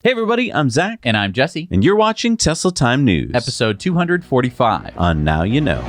Hey everybody, I'm Zach. And I'm Jesse. And you're watching Tesla Time News. Episode 245. On Now You Know.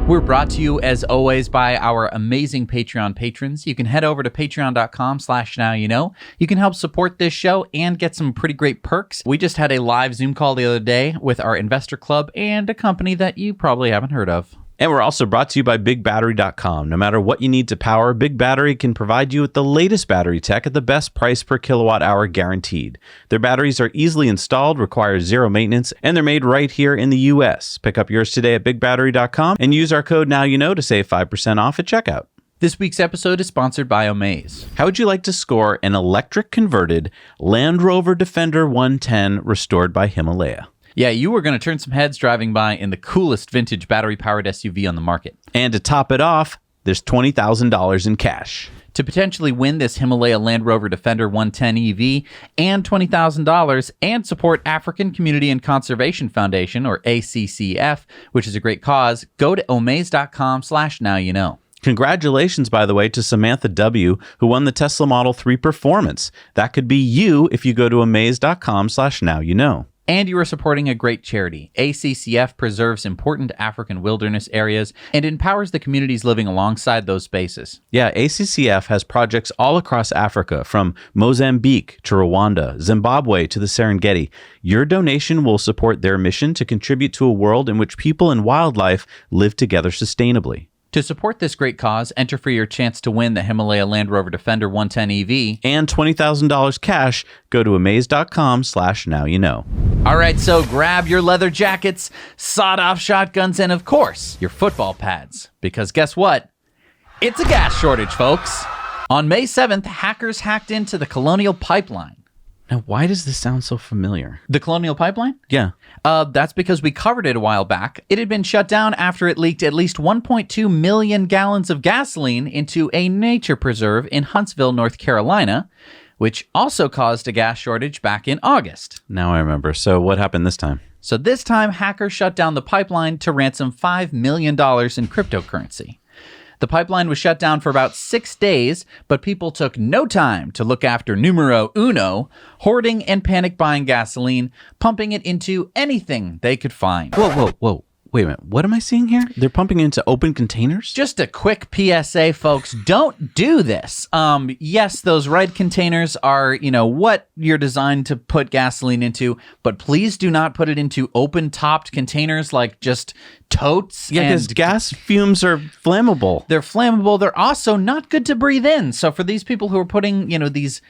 We're brought to you, as always, by our amazing Patreon patrons. You can head over to patreon.com/nowyouknow. You can help support this show and get some pretty great perks. We just had a live Zoom call the other day with our investor club and a company that you probably haven't heard of. And we're also brought to you by BigBattery.com. No matter what you need to power, Big Battery can provide you with the latest battery tech at the best price per kilowatt hour guaranteed. Their batteries are easily installed, require zero maintenance, and they're made right here in the US. Pick up yours today at BigBattery.com and use our code NowYouKnow to save 5% off at checkout. This week's episode is sponsored by Omaze. How would you like to score an electric converted Land Rover Defender 110 restored by Himalaya? Yeah, you were going to turn some heads driving by in the coolest vintage battery-powered SUV on the market. And to top it off, there's $20,000 in cash. To potentially win this Himalaya Land Rover Defender 110 EV and $20,000 and support African Community and Conservation Foundation, or ACCF, which is a great cause, go to omaze.com/nowyouknow. Congratulations, by the way, to Samantha W., who won the Tesla Model 3 Performance. That could be you if you go to amaze.com/nowyouknow. And you are supporting a great charity. ACCF preserves important African wilderness areas and empowers the communities living alongside those spaces. Yeah, ACCF has projects all across Africa, from Mozambique to Rwanda, Zimbabwe to the Serengeti. Your donation will support their mission to contribute to a world in which people and wildlife live together sustainably. To support this great cause, enter for your chance to win the Himalaya Land Rover Defender 110 EV and $20,000 cash. Go to amaze.com/nowyouknow. All right, so grab your leather jackets, sawed-off shotguns, and of course, your football pads. Because guess what? It's a gas shortage, folks. On May 7th, hackers hacked into the Colonial Pipeline. Now, why does this sound so familiar? The Colonial Pipeline? Yeah. That's because we covered it a while back. It had been shut down after it leaked at least 1.2 million gallons of gasoline into a nature preserve in Huntsville, North Carolina, which also caused a gas shortage back in August. Now I remember. So what happened this time? So this time, hackers shut down the pipeline to ransom $5 million in cryptocurrency. The pipeline was shut down for about 6 days, but people took no time to look after numero uno, hoarding and panic buying gasoline, pumping it into anything they could find. Whoa. Wait a minute. What am I seeing here? They're pumping into open containers? Just a quick PSA, folks. Don't do this. Yes, those red containers are, what you're designed to put gasoline into, but please do not put it into open-topped containers like just totes. Yeah, because gas fumes are flammable. They're flammable. They're also not good to breathe in. So for these people who are putting, these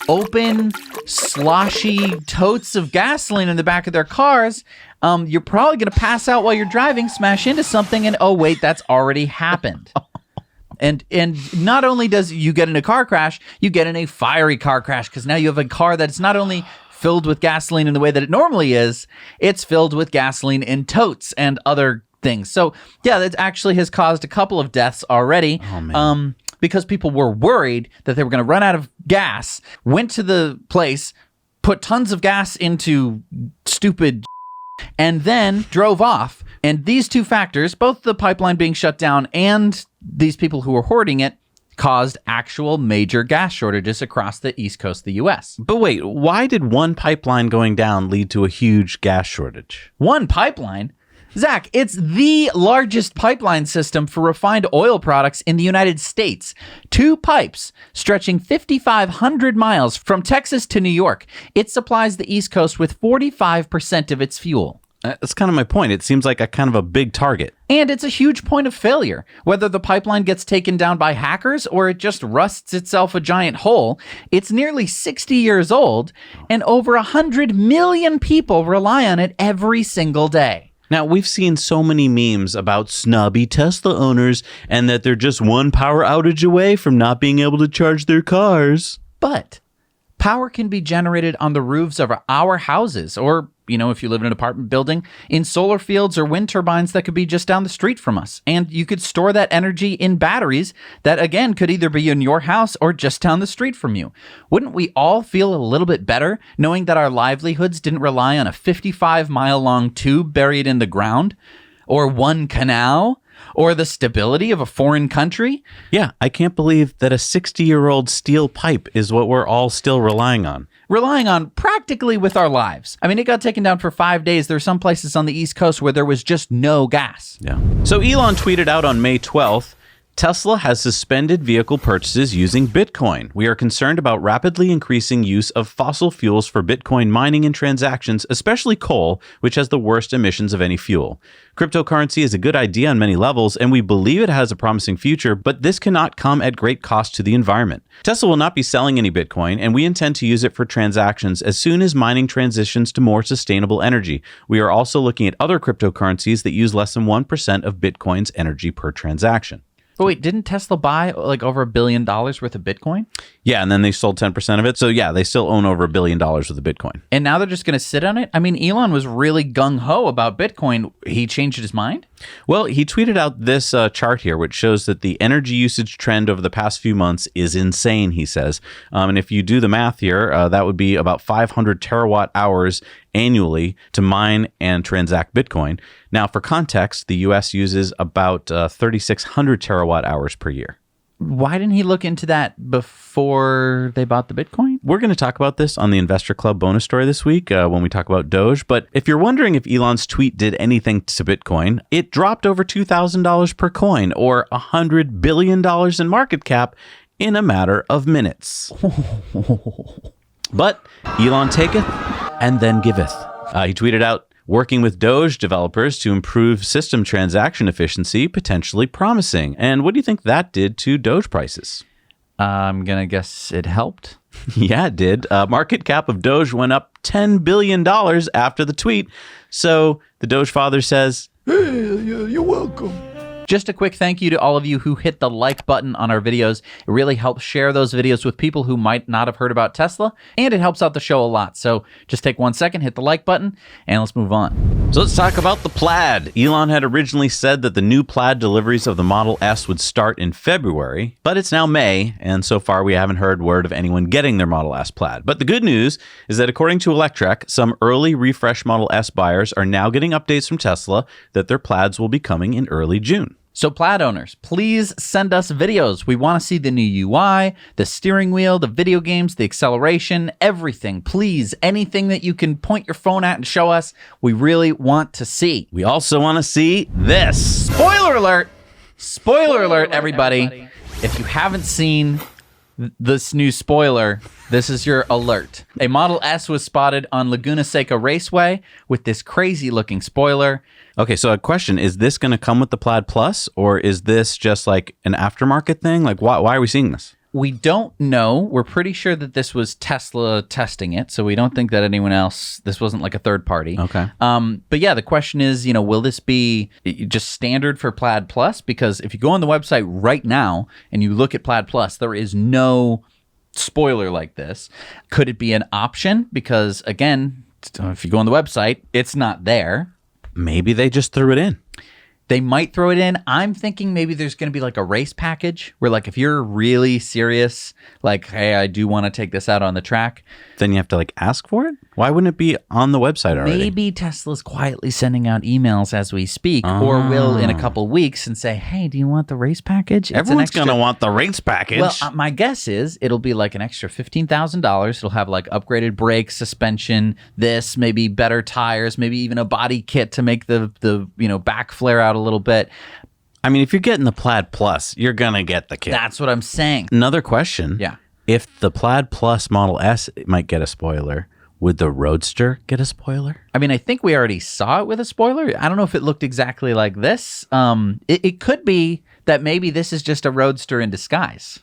open, sloshy totes of gasoline in the back of their cars, you're probably going to pass out while you're driving, smash into something, and oh wait, that's already happened. And not only does you get in a car crash, you get in a fiery car crash, because now you have a car that's not only filled with gasoline in the way that it normally is, it's filled with gasoline in totes and other things. So yeah, that actually has caused a couple of deaths already. Oh, man. Because people were worried that they were going to run out of gas, went to the place, put tons of gas into stupid and then drove off. And these two factors, both the pipeline being shut down and these people who were hoarding it, caused actual major gas shortages across the east coast of the U.S. But wait, why did one pipeline going down lead to a huge gas shortage? One pipeline? Zach, it's the largest pipeline system for refined oil products in the United States. 2 pipes stretching 5,500 miles from Texas to New York. It supplies the East Coast with 45% of its fuel. That's kind of my point. It seems like a kind of a big target. And it's a huge point of failure. Whether the pipeline gets taken down by hackers or it just rusts itself a giant hole, it's nearly 60 years old, and over 100 million people rely on it every single day. Now, we've seen so many memes about snobby Tesla owners and that they're just one power outage away from not being able to charge their cars. But Power can be generated on the roofs of our houses, or, if you live in an apartment building, in solar fields or wind turbines that could be just down the street from us. And you could store that energy in batteries that, again, could either be in your house or just down the street from you. Wouldn't we all feel a little bit better knowing that our livelihoods didn't rely on a 55-mile-long tube buried in the ground, or one canal, or the stability of a foreign country? Yeah, I can't believe that a 60-year-old steel pipe is what we're all still relying on. Relying on practically with our lives. I mean, it got taken down for 5 days. There are some places on the East Coast where there was just no gas. Yeah. So Elon tweeted out on May 12th, Tesla has suspended vehicle purchases using Bitcoin. We are concerned about rapidly increasing use of fossil fuels for Bitcoin mining and transactions, especially coal, which has the worst emissions of any fuel. Cryptocurrency is a good idea on many levels, and we believe it has a promising future, but this cannot come at great cost to the environment. Tesla will not be selling any Bitcoin, and we intend to use it for transactions as soon as mining transitions to more sustainable energy. We are also looking at other cryptocurrencies that use less than 1% of Bitcoin's energy per transaction. But wait, didn't Tesla buy like over $1 billion worth of Bitcoin? Yeah, and then they sold 10% of it. So yeah, they still own over $1 billion worth of Bitcoin. And now they're just going to sit on it? I mean, Elon was really gung-ho about Bitcoin. He changed his mind? Well, he tweeted out this chart here, which shows that the energy usage trend over the past few months is insane, he says. And if you do the math here, that would be about 500 terawatt hours annually to mine and transact Bitcoin. Now, for context, the U.S. uses about 3,600 terawatt hours per year. Why didn't he look into that before they bought the Bitcoin? We're going to talk about this on the Investor Club bonus story this week when we talk about Doge. But if you're wondering if Elon's tweet did anything to Bitcoin, it dropped over $2,000 per coin, or $100 billion in market cap in a matter of minutes. But Elon taketh and then giveth. He tweeted out, working with Doge developers to improve system transaction efficiency, potentially promising. And what do you think that did to Doge prices? I'm going to guess it helped. Yeah, it did. Market cap of Doge went up $10 billion after the tweet. So the Doge father says, "Hey, you're welcome." Just a quick thank you to all of you who hit the like button on our videos. It really helps share those videos with people who might not have heard about Tesla, and it helps out the show a lot. So just take 1 second, hit the like button, and let's move on. So let's talk about the Plaid. Elon had originally said that the new Plaid deliveries of the Model S would start in February, but it's now May, and so far we haven't heard word of anyone getting their Model S Plaid. But the good news is that according to Electrek, some early refresh Model S buyers are now getting updates from Tesla that their Plaids will be coming in early June. So Plaid owners, please send us videos. We want to see the new UI, the steering wheel, the video games, the acceleration, everything. Please, anything that you can point your phone at and show us, we really want to see. We also want to see this. Spoiler alert! Spoiler alert, everybody. If you haven't seen this new spoiler, this is your alert. A Model S was spotted on Laguna Seca Raceway with this crazy looking spoiler. Okay, so a question, is this going to come with the Plaid Plus, or is this just like an aftermarket thing? Like, why are we seeing this? We don't know. We're pretty sure that this was Tesla testing it, so we don't think that anyone else, this wasn't like a third party. Okay. But yeah, the question is, will this be just standard for Plaid Plus? Because if you go on the website right now and you look at Plaid Plus, there is no spoiler like this. Could it be an option? Because again, if you go on the website, it's not there. Maybe they just threw it in. They might throw it in. I'm thinking maybe there's going to be like a race package where, like, if you're really serious, like, hey, I do want to take this out on the track. Then you have to, like, ask for it? Why wouldn't it be on the website already? Maybe Tesla's quietly sending out emails as we speak, or will in a couple weeks and say, hey, do you want the race package? Everyone's going to want the race package. Well, my guess is it'll be like an extra $15,000. It'll have like upgraded brakes, suspension, this, maybe better tires, maybe even a body kit to make the back flare out a little bit. I mean, if you're getting the Plaid Plus, you're going to get the kit. That's what I'm saying. Another question. Yeah. If the Plaid Plus Model S might get a spoiler, would the Roadster get a spoiler? I mean, I think we already saw it with a spoiler. I don't know if it looked exactly like this. It could be that maybe this is just a Roadster in disguise.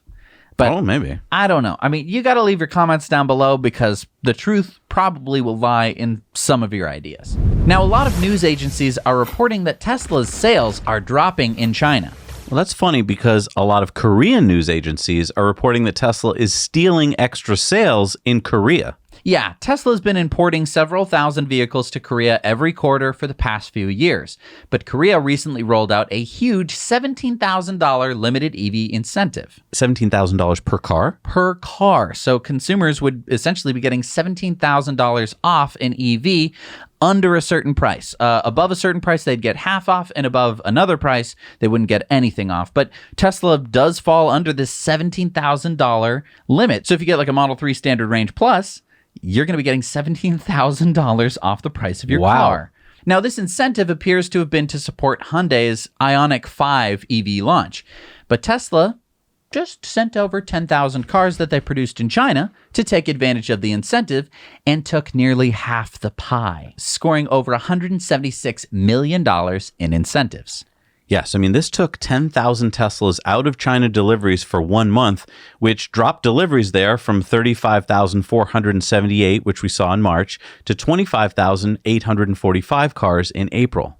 But maybe. I don't know. I mean, you got to leave your comments down below because the truth probably will lie in some of your ideas. Now, a lot of news agencies are reporting that Tesla's sales are dropping in China. Well, that's funny because a lot of Korean news agencies are reporting that Tesla is stealing extra sales in Korea. Yeah, Tesla's been importing several thousand vehicles to Korea every quarter for the past few years. But Korea recently rolled out a huge $17,000 limited EV incentive. $17,000 per car? Per car. So consumers would essentially be getting $17,000 off an EV under a certain price. Above a certain price, they'd get half off, and above another price, they wouldn't get anything off. But Tesla does fall under this $17,000 limit. So if you get like a Model 3 Standard Range Plus, you're going to be getting $17,000 off the price of your car. Now, this incentive appears to have been to support Hyundai's Ioniq 5 EV launch. But Tesla just sent over 10,000 cars that they produced in China to take advantage of the incentive and took nearly half the pie, scoring over $176 million in incentives. Yes, I mean, this took 10,000 Teslas out of China deliveries for 1 month, which dropped deliveries there from 35,478, which we saw in March, to 25,845 cars in April.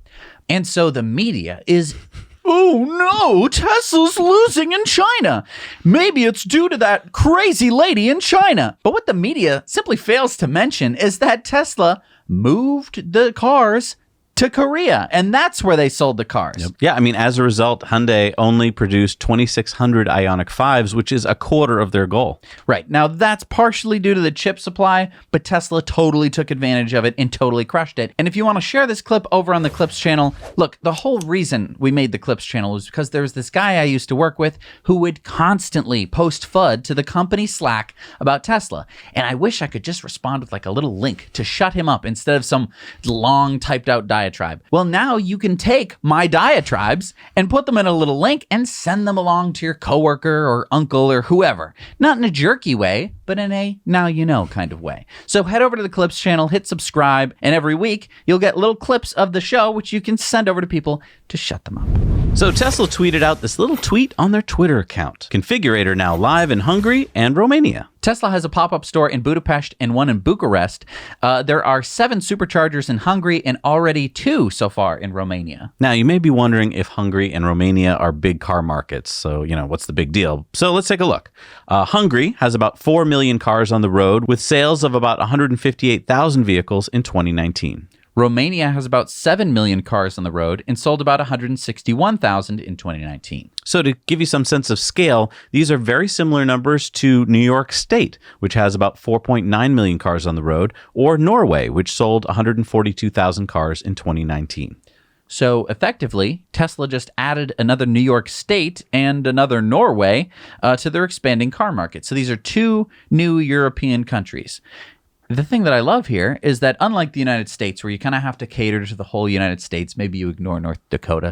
And so the media is, oh no, Tesla's losing in China. Maybe it's due to that crazy lady in China. But what the media simply fails to mention is that Tesla moved the cars to Korea, and that's where they sold the cars. Yep. Yeah, I mean, as a result, Hyundai only produced 2,600 Ioniq 5s, which is a quarter of their goal. Right. Now, that's partially due to the chip supply, but Tesla totally took advantage of it and totally crushed it. And if you want to share this clip over on the Clips channel, look, the whole reason we made the Clips channel was because there was this guy I used to work with who would constantly post FUD to the company Slack about Tesla. And I wish I could just respond with like a little link to shut him up instead of some long typed out diatribe. Well, now you can take my diatribes and put them in a little link and send them along to your coworker or uncle or whoever. Not in a jerky way, but in a now you know kind of way. So head over to the Clips channel, hit subscribe, and every week you'll get little clips of the show which you can send over to people to shut them up. So Tesla tweeted out this little tweet on their Twitter account. Configurator now live in Hungary and Romania. Tesla has a pop-up store in Budapest and one in Bucharest. There are 7 Superchargers in Hungary and already 2 so far in Romania. Now, you may be wondering if Hungary and Romania are big car markets. So, what's the big deal? So let's take a look. Hungary has about 4 million cars on the road with sales of about 158,000 vehicles in 2019. Romania has about 7 million cars on the road and sold about 161,000 in 2019. So to give you some sense of scale, these are very similar numbers to New York State, which has about 4.9 million cars on the road, or Norway, which sold 142,000 cars in 2019. So effectively, Tesla just added another New York State and another Norway to their expanding car market. So these are 2 new European countries. The thing that I love here is that unlike the United States, where you kind of have to cater to the whole United States, maybe you ignore North Dakota,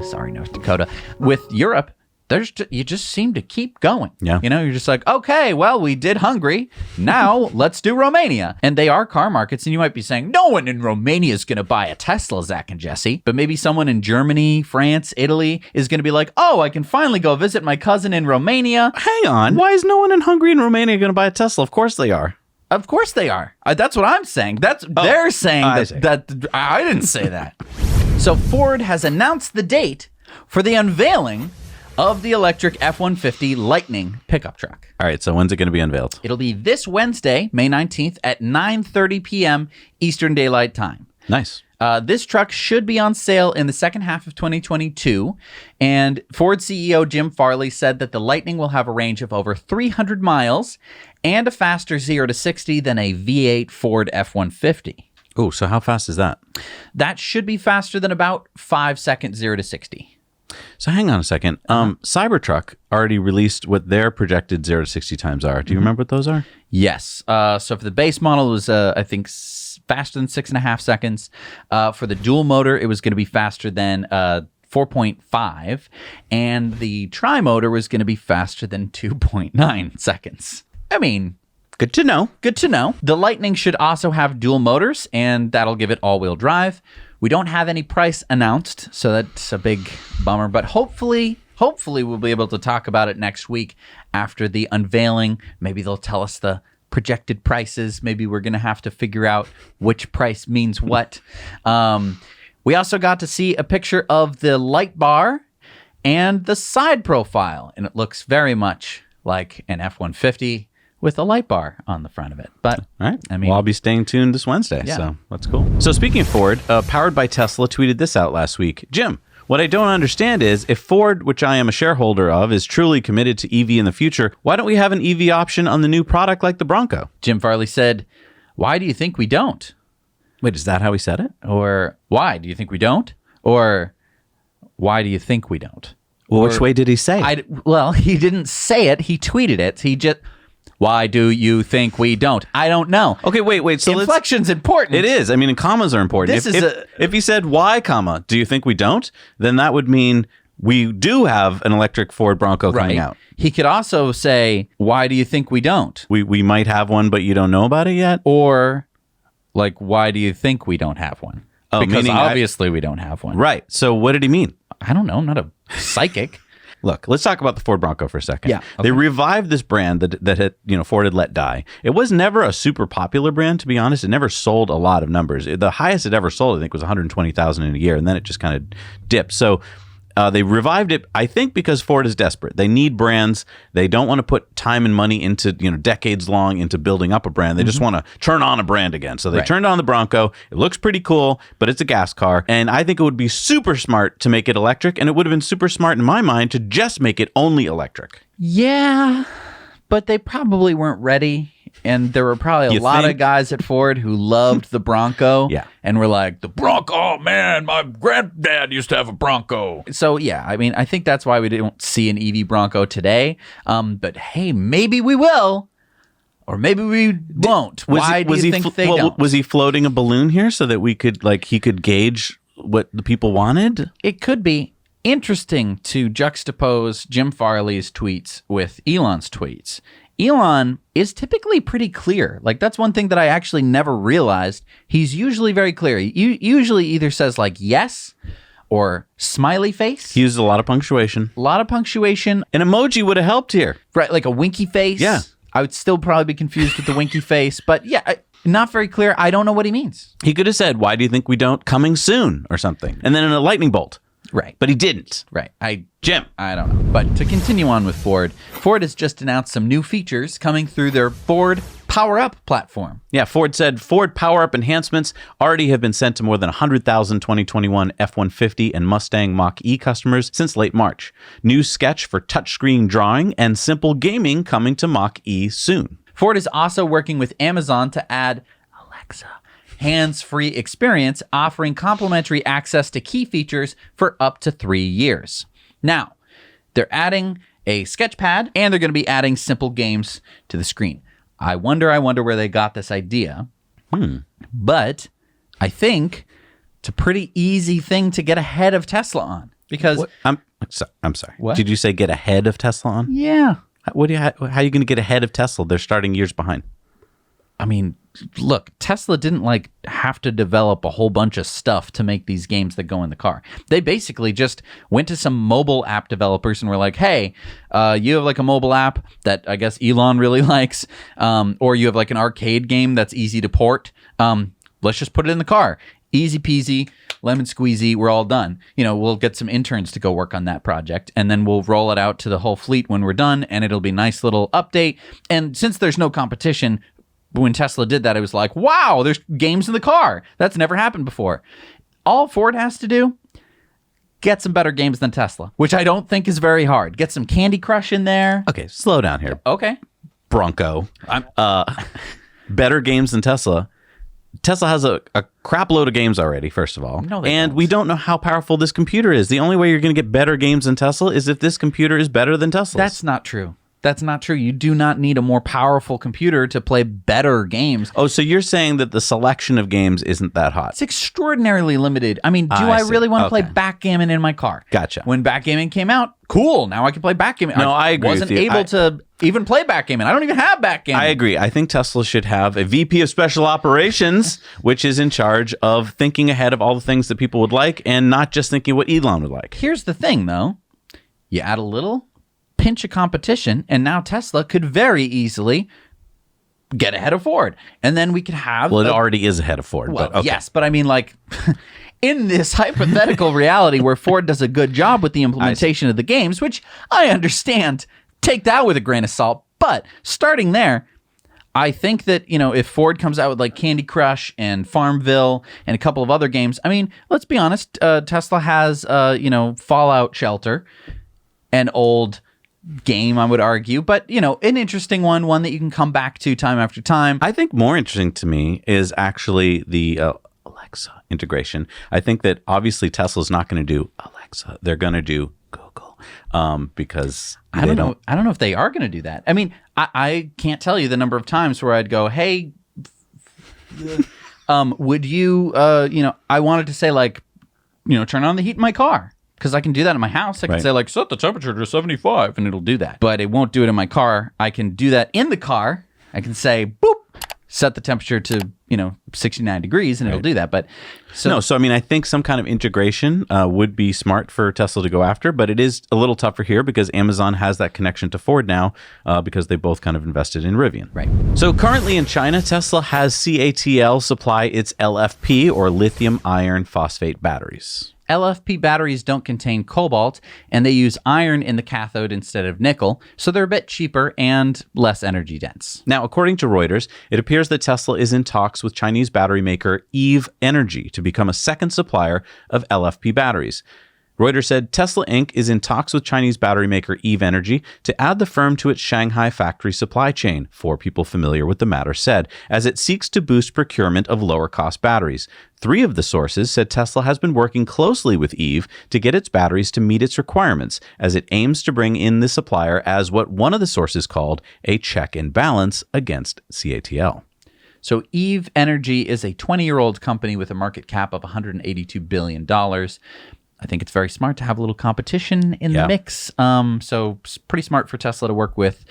with Europe, you just seem to keep going. Yeah. You're just like, okay, well, we did Hungary. Now let's do Romania. And they are car markets. And you might be saying, no one in Romania is going to buy a Tesla, Zach and Jesse. But maybe someone in Germany, France, Italy is going to be like, oh, I can finally go visit my cousin in Romania. Hang on. Why is no one in Hungary and Romania going to buy a Tesla? Of course they are. Of course they are. That's what I'm saying. They're saying that I didn't say that. So Ford has announced the date for the unveiling of the electric F-150 Lightning pickup truck. All right, so when's it going to be unveiled? It'll be this Wednesday, May 19th at 9:30 p.m. Eastern Daylight Time. Nice. This truck should be on sale in the second half of 2022, and Ford CEO Jim Farley said that the Lightning will have a range of over 300 miles and a faster 0 to 60 than a V8 Ford F-150. Oh, so how fast is that? That should be faster than about 5 seconds 0 to 60. So hang on a second. Cybertruck already released what their projected 0 to 60 times are. Do you remember what those are? Yes. So for the base model, it was, I think, faster than 6.5 seconds. For the dual motor, it was going to be faster than 4.5. And the tri-motor was going to be faster than 2.9 seconds. I mean, good to know. Good to know. The Lightning should also have dual motors, and that'll give it all-wheel drive. We don't have any price announced, so that's a big bummer. But hopefully we'll be able to talk about it next week after the unveiling. Maybe they'll tell us the projected prices. Maybe we're going to have to figure out which price means what. We also got to see a picture of the light bar and the side profile. And it looks very much like an F-150 with a light bar on the front of it. But, All right. I mean... Well, I'll be staying tuned this Wednesday, Yeah. so that's cool. So speaking of Ford, Powered by Tesla tweeted this out last week. Jim, what I don't understand is if Ford, which I am a shareholder of, is truly committed to EV in the future, why don't we have an EV option on the new product like the Bronco? Jim Farley said, why do you think we don't? Wait, is that how he said it? Or why do you think we don't? Or why do you think we don't? Well, which way did he say it? Well, he didn't say it. He tweeted it. He just... Why do you think we don't? I don't know. Okay, wait. So inflection's important. It is. I mean, and commas are important. If he said why, comma, do you think we don't? Then that would mean we do have an electric Ford Bronco coming out. He could also say, why do you think we don't? We might have one, but you don't know about it yet? Or, like, why do you think we don't have one? Oh, because obviously we don't have one. Right. So what did he mean? I don't know. I'm not a psychic. Look, let's talk about the Ford Bronco for a second. Yeah, okay. They revived this brand that had, Ford had let die. It was never a super popular brand, to be honest. It never sold a lot of numbers. The highest it ever sold, I think, was 120,000 in a year, and then it just kind of dipped. So they revived it, I think, because Ford is desperate. They need brands. They don't want to put time and money into, decades long into building up a brand. They just want to turn on a brand again. So they turned on the Bronco. It looks pretty cool, but it's a gas car. And I think it would be super smart to make it electric. And it would have been super smart in my mind to just make it only electric. Yeah, but they probably weren't ready. And there were probably a lot of guys at Ford who loved the Bronco. Yeah. And were like, the Bronco, oh man, my granddad used to have a Bronco. So, yeah, I mean, I think that's why we don't see an EV Bronco today. But hey, maybe we will. Or maybe we won't. Why do you think they don't? Was he floating a balloon here so that we could, he could gauge what the people wanted? It could be interesting to juxtapose Jim Farley's tweets with Elon's tweets. Elon is typically pretty clear. Like, that's one thing that I actually never realized. He's usually very clear. He usually either says, like, yes or smiley face. He uses a lot of punctuation. A lot of punctuation. An emoji would have helped here. Right, like a winky face. Yeah. I would still probably be confused with the winky face. But, yeah, not very clear. I don't know what he means. He could have said, why do you think we don't? Coming soon or something. And then in a lightning bolt. Right. But he didn't. Right. Jim. I don't know. But to continue on with Ford, Ford has just announced some new features coming through their Ford Power Up platform. Yeah, Ford said Ford Power Up enhancements already have been sent to more than 100,000 2021 F-150 and Mustang Mach-E customers since late March. New sketch for touchscreen drawing and simple gaming coming to Mach-E soon. Ford is also working with Amazon to add Alexa hands-free experience, offering complimentary access to key features for up to 3 years. Now, they're adding a sketchpad, and they're going to be adding simple games to the screen. I wonder where they got this idea. But I think it's a pretty easy thing to get ahead of Tesla on. Because... I'm sorry. What? Did you say get ahead of Tesla on? Yeah. How are you going to get ahead of Tesla? They're starting years behind. I mean, look, Tesla didn't have to develop a whole bunch of stuff to make these games that go in the car. They basically just went to some mobile app developers and were like, hey, you have a mobile app that I guess Elon really likes, or you have an arcade game that's easy to port. Let's just put it in the car. Easy peasy, lemon squeezy, we're all done. We'll get some interns to go work on that project, and then we'll roll it out to the whole fleet when we're done, and it'll be a nice little update. And since there's no competition, when Tesla did that, it was like, wow, there's games in the car. That's never happened before. All Ford has to do, get some better games than Tesla, which I don't think is very hard. Get some Candy Crush in there. Okay, slow down here. Okay. Bronco. Better games than Tesla. Tesla has a crap load of games already, first of all. No, and we don't know how powerful this computer is. The only way you're going to get better games than Tesla is if this computer is better than Tesla's. That's not true. That's not true. You do not need a more powerful computer to play better games. Oh, so you're saying that the selection of games isn't that hot? It's extraordinarily limited. I mean, do I really want to play backgammon in my car? Gotcha. When backgammon came out, cool. Now I can play backgammon. No, I agree wasn't with you. able to even play backgammon. I don't even have backgammon. I agree. I think Tesla should have a VP of Special Operations, which is in charge of thinking ahead of all the things that people would like and not just thinking what Elon would like. Here's the thing, though. You add a little pinch of competition, and now Tesla could very easily get ahead of Ford. And then we could have... Well, it already is ahead of Ford. Well, but okay. yes, but I mean, in this hypothetical reality where Ford does a good job with the implementation of the games, which I understand, take that with a grain of salt. But starting there, I think that, if Ford comes out with like Candy Crush and Farmville and a couple of other games, I mean, let's be honest, Tesla has, Fallout Shelter, an old game, I would argue, but, an interesting one that you can come back to time after time. I think more interesting to me is actually the Alexa integration. I think that obviously Tesla's not going to do Alexa. They're going to do Google because I don't know if they are going to do that. I mean, I can't tell you the number of times where I'd go, hey, would you, I wanted to say like, turn on the heat in my car. Because I can do that in my house. I can say like, set the temperature to 75 and it'll do that. But it won't do it in my car. I can do that in the car. I can say, boop, set the temperature to, 69 degrees and it'll do that. But so I mean, I think some kind of integration would be smart for Tesla to go after, but it is a little tougher here because Amazon has that connection to Ford now because they both kind of invested in Rivian. Right. So currently in China, Tesla has CATL supply its LFP or lithium iron phosphate batteries. LFP batteries don't contain cobalt, and they use iron in the cathode instead of nickel, so they're a bit cheaper and less energy dense. Now, according to Reuters, it appears that Tesla is in talks with Chinese battery maker Eve Energy to become a second supplier of LFP batteries. Reuters said Tesla Inc. is in talks with Chinese battery maker Eve Energy to add the firm to its Shanghai factory supply chain, 4 people familiar with the matter said, as it seeks to boost procurement of lower-cost batteries. 3 of the sources said Tesla has been working closely with Eve to get its batteries to meet its requirements, as it aims to bring in the supplier as what one of the sources called a check and balance against CATL. So Eve Energy is a 20-year-old company with a market cap of $182 billion. I think it's very smart to have a little competition in the mix. So it's pretty smart for Tesla to work with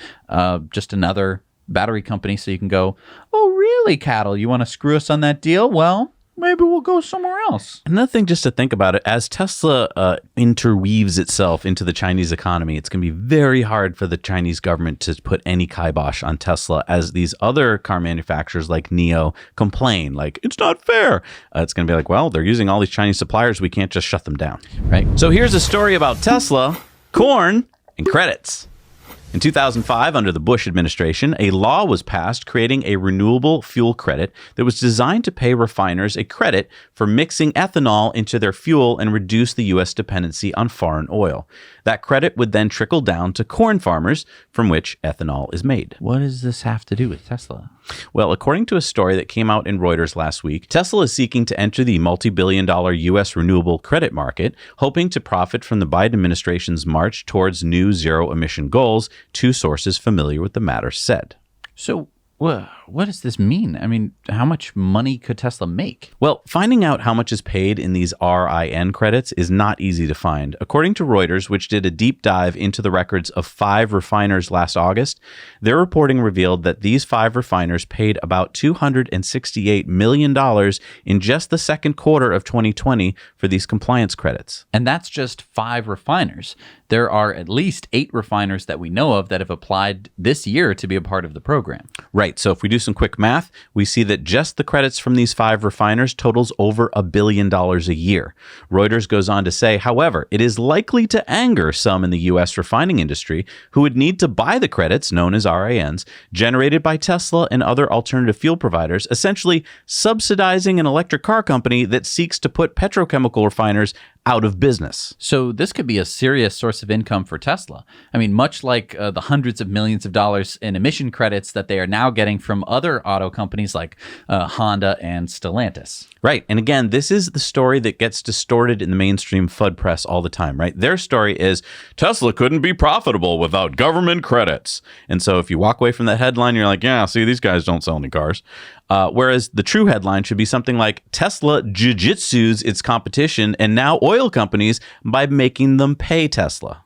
just another battery company. So you can go, oh, really, Cattle? You want to screw us on that deal? Well, maybe we'll go somewhere else. Another thing just to think about it, as Tesla interweaves itself into the Chinese economy, it's going to be very hard for the Chinese government to put any kibosh on Tesla as these other car manufacturers like NIO complain, like, it's not fair. It's going to be like, well, they're using all these Chinese suppliers. We can't just shut them down. Right. So here's a story about Tesla, corn, and credits. In 2005, under the Bush administration, a law was passed creating a renewable fuel credit that was designed to pay refiners a credit for mixing ethanol into their fuel and reduce the U.S. dependency on foreign oil. That credit would then trickle down to corn farmers from which ethanol is made. What does this have to do with Tesla? Well, according to a story that came out in Reuters last week, Tesla is seeking to enter the multi-billion-dollar U.S. renewable credit market, hoping to profit from the Biden administration's march towards new zero-emission goals, 2 sources familiar with the matter said. So what does this mean? I mean, how much money could Tesla make? Well, finding out how much is paid in these RIN credits is not easy to find. According to Reuters, which did a deep dive into the records of 5 refiners last August, their reporting revealed that these 5 refiners paid about $268 million in just the second quarter of 2020 for these compliance credits. And that's just 5 refiners. There are at least 8 refiners that we know of that have applied this year to be a part of the program. Right. So if we do some quick math, we see that just the credits from these 5 refiners totals over $1 billion a year. Reuters goes on to say, however, it is likely to anger some in the U.S. refining industry who would need to buy the credits, known as RINs, generated by Tesla and other alternative fuel providers, essentially subsidizing an electric car company that seeks to put petrochemical refiners out of business. So this could be a serious source of income for Tesla. I mean, much like the hundreds of millions of dollars in emission credits that they are now getting from other auto companies like Honda and Stellantis. Right. And again, this is the story that gets distorted in the mainstream FUD press all the time, right? Their story is Tesla couldn't be profitable without government credits. And so if you walk away from that headline, you're like, yeah, see, these guys don't sell any cars. Whereas the true headline should be something like Tesla jiu-jitsus its competition and now oil companies by making them pay Tesla.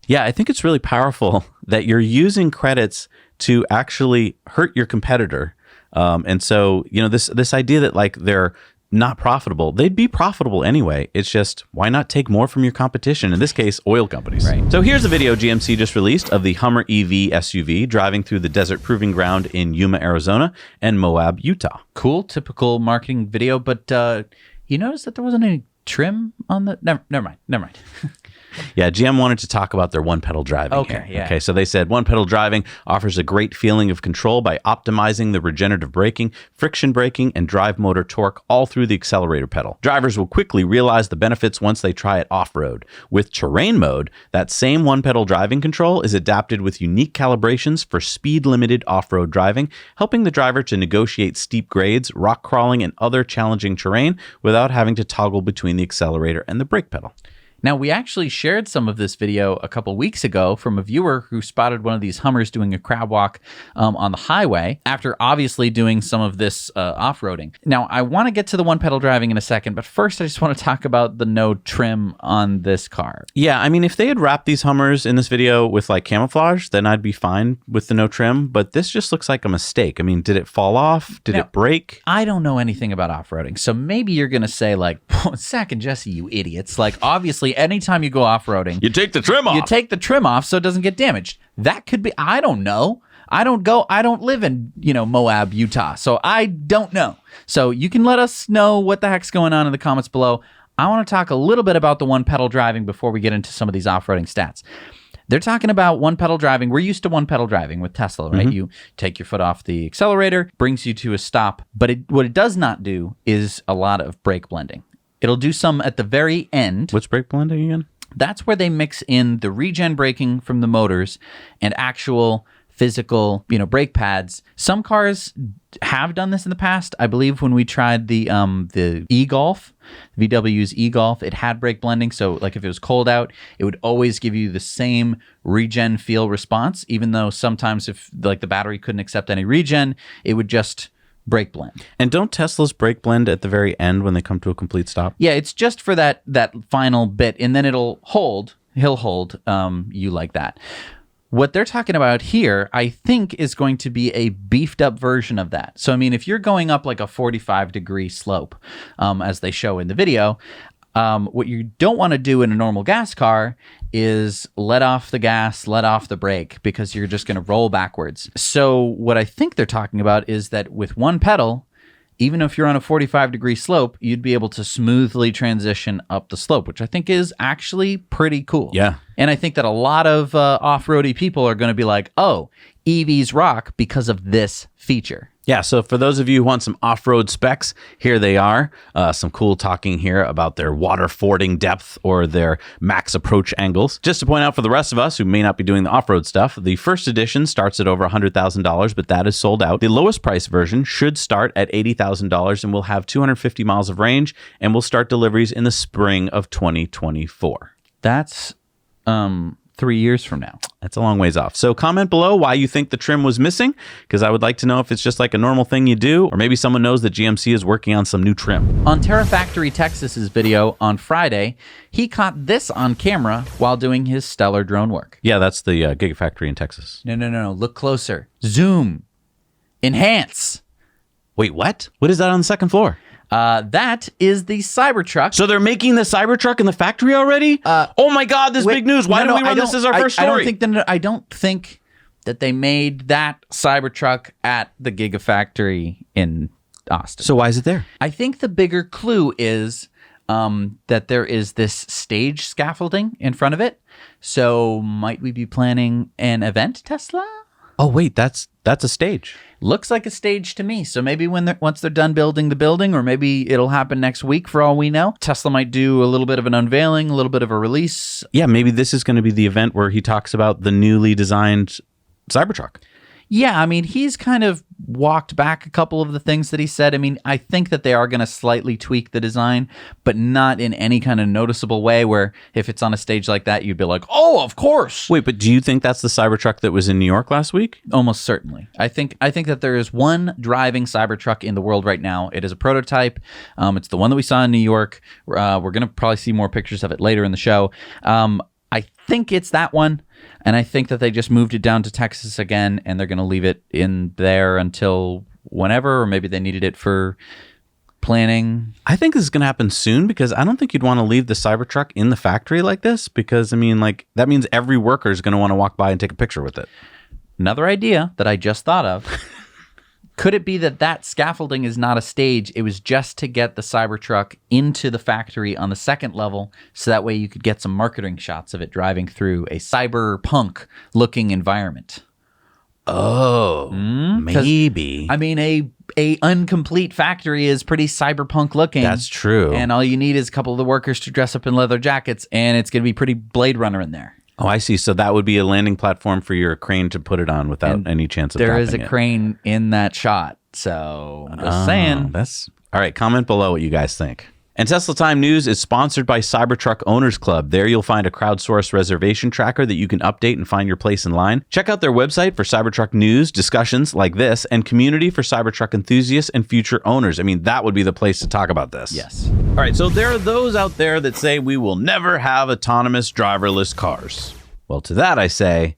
Yeah, I think it's really powerful that you're using credits to actually hurt your competitor. And so, you know, this idea that like they're not profitable, they'd be profitable anyway. It's just, why not take more from your competition? In this case, oil companies. Right. So here's a video GMC just released of the Hummer EV SUV driving through the desert proving ground in Yuma, Arizona and Moab, Utah. Cool, typical marketing video, but you notice that there wasn't any trim on the... Never mind. Yeah, GM wanted to talk about their one-pedal driving Okay, here. yeah. Okay, so they said one-pedal driving offers a great feeling of control by optimizing the regenerative braking, friction braking, and drive motor torque all through the accelerator pedal. Drivers will quickly realize the benefits once they try it off-road. With terrain mode, that same one-pedal driving control is adapted with unique calibrations for speed-limited off-road driving, helping the driver to negotiate steep grades, rock crawling, and other challenging terrain without having to toggle between the accelerator and the brake pedal. Now, we actually shared some of this video a couple weeks ago from a viewer who spotted one of these Hummers doing a crab walk on the highway after obviously doing some of this off-roading. Now, I want to get to the one-pedal driving in a second, but first I just want to talk about the no trim on this car. Yeah, I mean, if they had wrapped these Hummers in this video with like camouflage, then I'd be fine with the no trim, but this just looks like a mistake. I mean, did it fall off? Did it break? I don't know anything about off-roading, so maybe you're going to say like, Zach and Jesse, you idiots. Like, obviously, anytime you go off-roading, You take the trim off. you take the trim off so it doesn't get damaged. That could be, I don't know. I don't live in, Moab, Utah, so I don't know. So you can let us know what the heck's going on in the comments below. I want to talk a little bit about the one-pedal driving before we get into some of these off-roading stats. They're talking about one-pedal driving. We're used to one-pedal driving with Tesla, right? Mm-hmm. You take your foot off the accelerator, brings you to a stop. But what it does not do is a lot of brake blending. It'll do some at the very end. What's brake blending again? That's where they mix in the regen braking from the motors and actual physical, brake pads. Some cars have done this in the past. I believe when we tried the e-Golf, VW's e-Golf, it had brake blending. So like if it was cold out, it would always give you the same regen feel response, even though sometimes if like the battery couldn't accept any regen, it would just brake blend. And don't Teslas brake blend at the very end when they come to a complete stop? Yeah, it's just for that final bit, and then he'll hold you like that. What they're talking about here, I think, is going to be a beefed up version of that. So, I mean, if you're going up like a 45-degree slope, as they show in the video, what you don't want to do in a normal gas car is let off the gas, let off the brake, because you're just going to roll backwards. So what I think they're talking about is that with one pedal, even if you're on a 45-degree slope, you'd be able to smoothly transition up the slope, which I think is actually pretty cool. Yeah. And I think that a lot of off-roady people are going to be like, oh, EVs rock because of this feature. Yeah, so for those of you who want some off-road specs, here they are. Some cool talking here about their water fording depth or their max approach angles. Just to point out for the rest of us who may not be doing the off-road stuff, the first edition starts at over $100,000, but that is sold out. The lowest price version should start at $80,000 and will have 250 miles of range and will start deliveries in the spring of 2024. That's 3 years from now. That's a long ways off. So comment below why you think the trim was missing, because I would like to know if it's just like a normal thing you do, or maybe someone knows that GMC is working on some new trim. On TeraTexas' video on Friday, he caught this on camera while doing his stellar drone work. Yeah, that's the Gigafactory in Texas. No. Look closer. Zoom. Enhance. Wait, what? What is that on the second floor? That is the Cybertruck. So they're making the Cybertruck in the factory already? Oh my God, this big news. Why don't we run this as our first story? I don't think that they made that Cybertruck at the Gigafactory in Austin. So why is it there? I think the bigger clue is that there is this stage scaffolding in front of it. So might we be planning an event, Tesla? Oh wait, that's a stage. Looks like a stage to me. So maybe once they're done building the building, or maybe it'll happen next week for all we know. Tesla might do a little bit of an unveiling, a little bit of a release. Yeah, maybe this is going to be the event where he talks about the newly designed Cybertruck. Yeah, I mean, he's kind of walked back a couple of the things that he said. I mean, I think that they are going to slightly tweak the design, but not in any kind of noticeable way where if it's on a stage like that, you'd be like, oh, of course. Wait, but do you think that's the Cybertruck that was in New York last week? Almost certainly. I think that there is one driving Cybertruck in the world right now. It is a prototype. It's the one that we saw in New York. We're going to probably see more pictures of it later in the show. I think it's that one, and I think that they just moved it down to Texas again, and they're going to leave it in there until whenever, or maybe they needed it for planning. I think this is going to happen soon, because I don't think you'd want to leave the Cybertruck in the factory like this, because, I mean, like, that means every worker is going to want to walk by and take a picture with it. Another idea that I just thought of. Could it be that scaffolding is not a stage? It was just to get the Cybertruck into the factory on the second level, so that way you could get some marketing shots of it driving through a cyberpunk-looking environment. Oh, maybe. I mean, a incomplete factory is pretty cyberpunk looking. That's true. And all you need is a couple of the workers to dress up in leather jackets, and it's going to be pretty Blade Runner in there. Oh, I see. So that would be a landing platform for your crane to put it on without any chance of there dropping is a it. crane in that shot. So I'm just saying. That's all right. Comment below what you guys think. And Tesla Time News is sponsored by Cybertruck Owners Club. There you'll find a crowdsourced reservation tracker that you can update and find your place in line. Check out their website for Cybertruck news, discussions like this, and community for Cybertruck enthusiasts and future owners. I mean, that would be the place to talk about this. Yes. All right, so there are those out there that say we will never have autonomous driverless cars. Well, to that I say,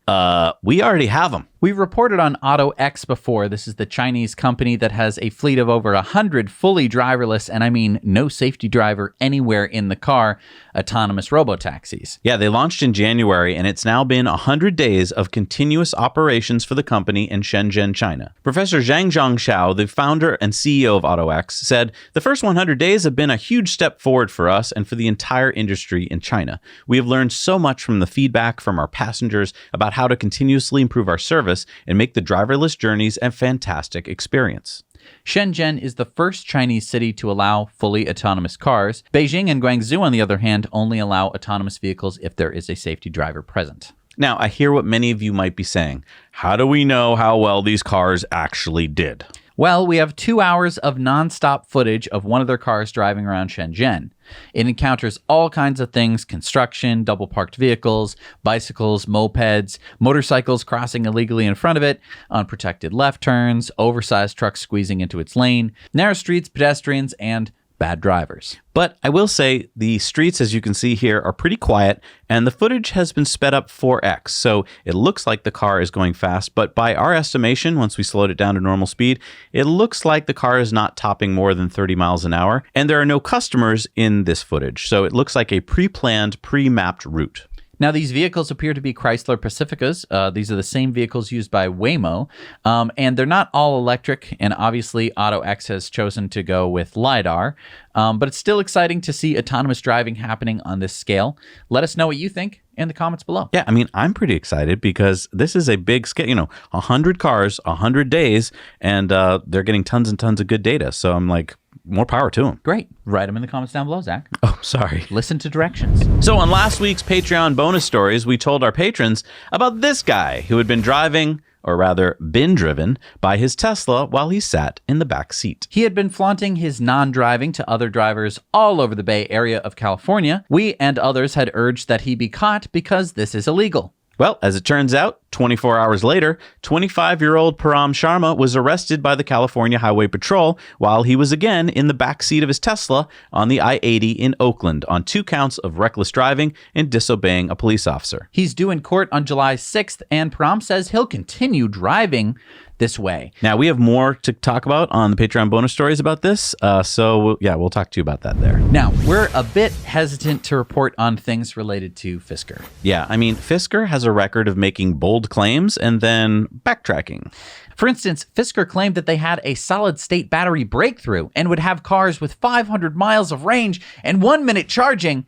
we already have them. We've reported on AutoX before. This is the Chinese company that has a fleet of over 100 fully driverless, and I mean no safety driver anywhere in the car, autonomous robotaxis. Yeah, they launched in January, and it's now been 100 days of continuous operations for the company in Shenzhen, China. Professor Zhang Zhangxiao, the founder and CEO of AutoX, said, "The first 100 days have been a huge step forward for us and for the entire industry in China. We have learned so much from the feedback from our passengers about how to continuously improve our service and make the driverless journeys a fantastic experience." Shenzhen is the first Chinese city to allow fully autonomous cars. Beijing and Guangzhou, on the other hand, only allow autonomous vehicles if there is a safety driver present. Now, I hear what many of you might be saying. How do we know how well these cars actually did? Well, we have 2 hours of nonstop footage of one of their cars driving around Shenzhen. It encounters all kinds of things: construction, double parked vehicles, bicycles, mopeds, motorcycles crossing illegally in front of it, unprotected left turns, oversized trucks squeezing into its lane, narrow streets, pedestrians, and bad drivers. But I will say the streets, as you can see here, are pretty quiet, and the footage has been sped up 4x, so it looks like the car is going fast, but by our estimation, once we slowed it down to normal speed, it looks like the car is not topping more than 30 miles an hour, and there are no customers in this footage, so it looks like a pre-planned, pre-mapped route. Now, these vehicles appear to be Chrysler Pacificas. These are the same vehicles used by Waymo, and they're not all electric, and obviously AutoX has chosen to go with LiDAR, but it's still exciting to see autonomous driving happening on this scale. Let us know what you think in the comments below. Yeah, I mean, I'm pretty excited because this is a big scale, 100 cars, 100 days, and they're getting tons and tons of good data, so I'm like, more power to them. Great. Write them in the comments down below, Zach. Oh, sorry. Listen to directions. So on last week's Patreon bonus stories, we told our patrons about this guy who had been driving, or rather been driven, by his Tesla while he sat in the back seat. He had been flaunting his non-driving to other drivers all over the Bay Area of California. We and others had urged that he be caught because this is illegal. Well, as it turns out, 24 hours later, 25-year-old Param Sharma was arrested by the California Highway Patrol while he was again in the back seat of his Tesla on the I-80 in Oakland on 2 counts of reckless driving and disobeying a police officer. He's due in court on July 6th, and Param says he'll continue driving this way. Now, we have more to talk about on the Patreon bonus stories about this, so we'll talk to you about that there. Now, we're a bit hesitant to report on things related to Fisker. Yeah, I mean, Fisker has a record of making bold claims and then backtracking. For instance, Fisker claimed that they had a solid-state battery breakthrough and would have cars with 500 miles of range and 1-minute charging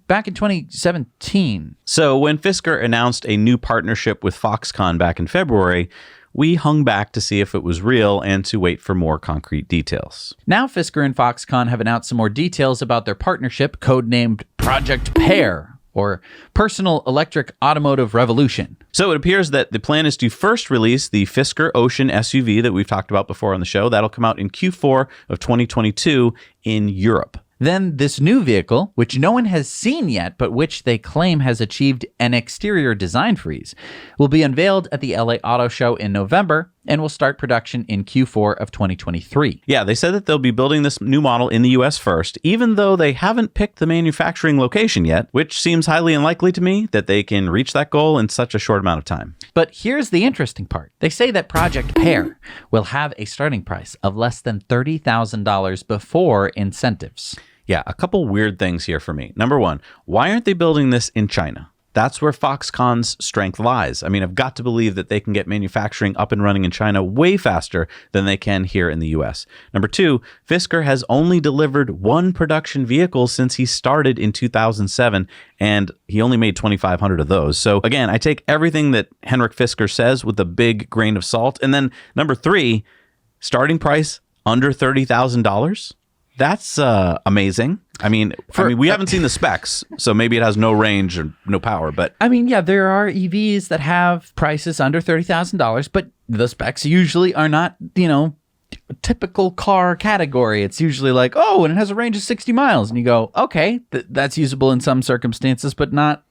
back in 2017. So when Fisker announced a new partnership with Foxconn back in February, we hung back to see if it was real and to wait for more concrete details. Now Fisker and Foxconn have announced some more details about their partnership, codenamed Project PEAR, or Personal Electric Automotive Revolution. So it appears that the plan is to first release the Fisker Ocean SUV that we've talked about before on the show. That'll come out in Q4 of 2022 in Europe. Then this new vehicle, which no one has seen yet, but which they claim has achieved an exterior design freeze, will be unveiled at the LA Auto Show in November and will start production in Q4 of 2023. Yeah, they said that they'll be building this new model in the US first, even though they haven't picked the manufacturing location yet, which seems highly unlikely to me that they can reach that goal in such a short amount of time. But here's the interesting part. They say that Project PEAR will have a starting price of less than $30,000 before incentives. Yeah, a couple weird things here for me. Number one, why aren't they building this in China? That's where Foxconn's strength lies. I mean, I've got to believe that they can get manufacturing up and running in China way faster than they can here in the US. Number 2, Fisker has only delivered one production vehicle since he started in 2007, and he only made 2,500 of those. So again, I take everything that Henrik Fisker says with a big grain of salt. And then number 3, starting price under $30,000. That's amazing. I mean, we haven't seen the specs, so maybe it has no range or no power. But I mean, yeah, there are EVs that have prices under $30,000, but the specs usually are not, typical car category. It's usually like, oh, and it has a range of 60 miles, and you go, okay, that's usable in some circumstances, but not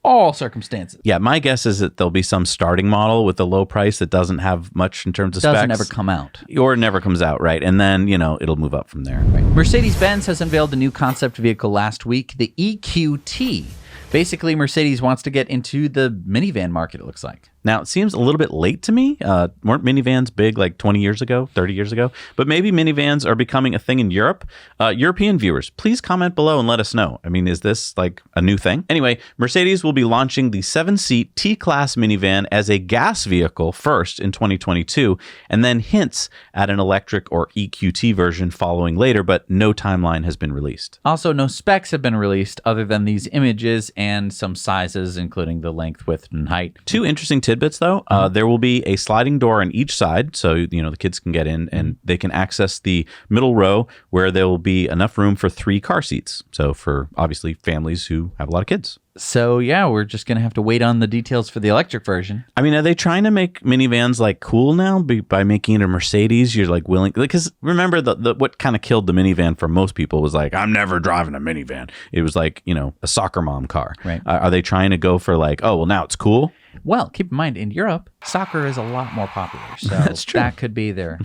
all circumstances. Yeah, my guess is that there'll be some starting model with a low price that doesn't have much in terms of specs. Doesn't ever come out. Or never comes out, right? And then, it'll move up from there. Right. Mercedes-Benz has unveiled a new concept vehicle last week, the EQT. Basically, Mercedes wants to get into the minivan market, it looks like. Now, it seems a little bit late to me. Weren't minivans big like 20 years ago, 30 years ago? But maybe minivans are becoming a thing in Europe. European viewers, please comment below and let us know. I mean, is this like a new thing? Anyway, Mercedes will be launching the 7-seat T-Class minivan as a gas vehicle first in 2022, and then hints at an electric or EQT version following later, but no timeline has been released. Also, no specs have been released other than these images and some sizes, including the length, width, and height. 2 interesting tidbits, though. There will be a sliding door on each side, so the kids can get in and they can access the middle row where there will be enough room for 3 car seats. So for obviously families who have a lot of kids. So yeah, we're just gonna have to wait on the details for the electric version. I mean, are they trying to make minivans like cool now by making it a Mercedes? You're like willing, because remember the what kind of killed the minivan for most people was like, I'm never driving a minivan. It was like a soccer mom car. Right. Are they trying to go for like, oh well, now it's cool? Well, keep in mind, in Europe, soccer is a lot more popular. So That's true. That could be their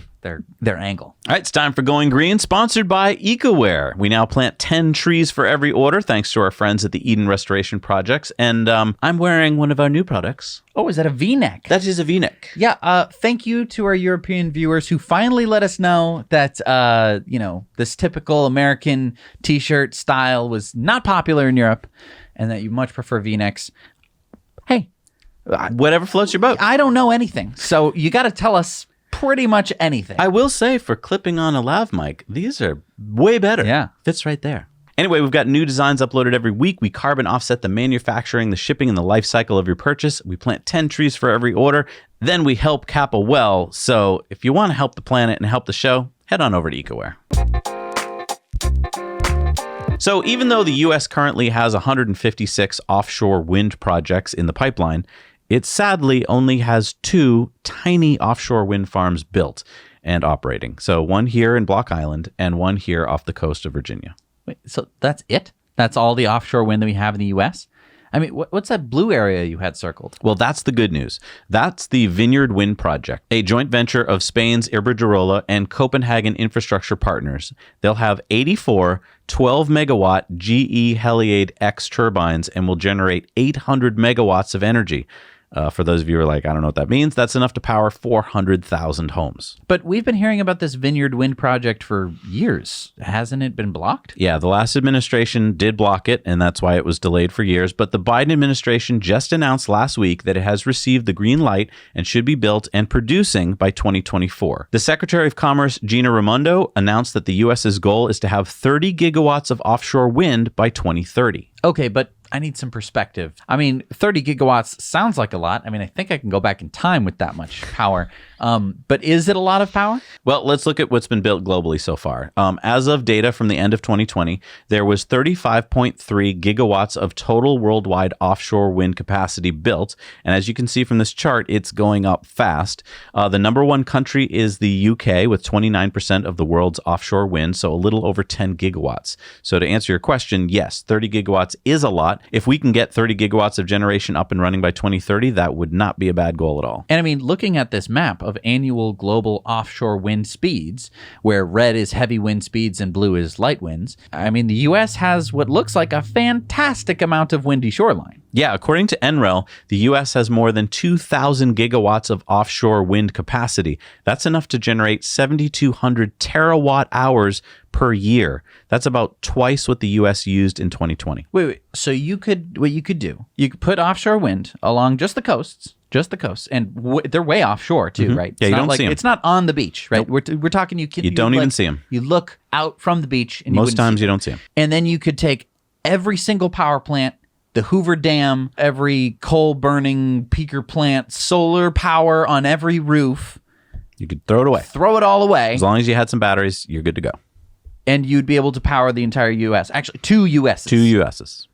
angle. All right, it's time for Going Green, sponsored by EcoWare. We now plant 10 trees for every order, thanks to our friends at the Eden Restoration Projects. And I'm wearing one of our new products. Oh, is that a V-neck? That is a V-neck. Yeah, thank you to our European viewers who finally let us know that, this typical American T-shirt style was not popular in Europe and that you much prefer V-necks. Hey. Whatever floats your boat. I don't know anything, so you got to tell us pretty much anything. I will say, for clipping on a lav mic, these are way better. Yeah. Fits right there. Anyway, we've got new designs uploaded every week. We carbon offset the manufacturing, the shipping, and the life cycle of your purchase. We plant 10 trees for every order. Then we help cap a well. So if you want to help the planet and help the show, head on over to EcoWare. So even though the U.S. currently has 156 offshore wind projects in the pipeline, it sadly only has 2 tiny offshore wind farms built and operating. So one here in Block Island and one here off the coast of Virginia. Wait, so that's it? That's all the offshore wind that we have in the U.S.? I mean, what's that blue area you had circled? Well, that's the good news. That's the Vineyard Wind Project, a joint venture of Spain's Iberdrola and Copenhagen Infrastructure Partners. They'll have 84 12-megawatt GE Heliade X turbines and will generate 800 megawatts of energy. For those of you who are like, I don't know what that means, that's enough to power 400,000 homes. But we've been hearing about this Vineyard Wind Project for years. Hasn't it been blocked? Yeah, the last administration did block it, and that's why it was delayed for years. But the Biden administration just announced last week that it has received the green light and should be built and producing by 2024. The Secretary of Commerce, Gina Raimondo, announced that the U.S.'s goal is to have 30 gigawatts of offshore wind by 2030. Okay, but I need some perspective. I mean, 30 gigawatts sounds like a lot. I mean, I think I can go back in time with that much power. But is it a lot of power? Well, let's look at what's been built globally so far. As of data from the end of 2020, there was 35.3 gigawatts of total worldwide offshore wind capacity built. And as you can see from this chart, it's going up fast. The number one country is the UK with 29% of the world's offshore wind, so a little over 10 gigawatts. So to answer your question, yes, 30 gigawatts is a lot. If we can get 30 gigawatts of generation up and running by 2030, that would not be a bad goal at all. And I mean, looking at this map of annual global offshore wind speeds, where red is heavy wind speeds and blue is light winds, I mean, the U.S. has what looks like a fantastic amount of windy shoreline. Yeah, according to NREL, the U.S. has more than 2,000 gigawatts of offshore wind capacity. That's enough to generate 7,200 terawatt hours per year. That's about twice what the U.S. used in 2020. Wait. So what you could do, you could put offshore wind along just the coasts, and they're way offshore too, right? Yeah, it's you not don't see them. It's not on the beach, right? Nope. We're talking you don't even see them. You look out from the beach, and most times you don't see them. And then you could take every single power plant, the Hoover Dam, every coal-burning peaker plant, solar power on every roof. You could throw it away. Throw it all away. As long as you had some batteries, you're good to go. And you'd be able to power the entire U.S. Actually, 2 U.S.s. 2 U.S.s.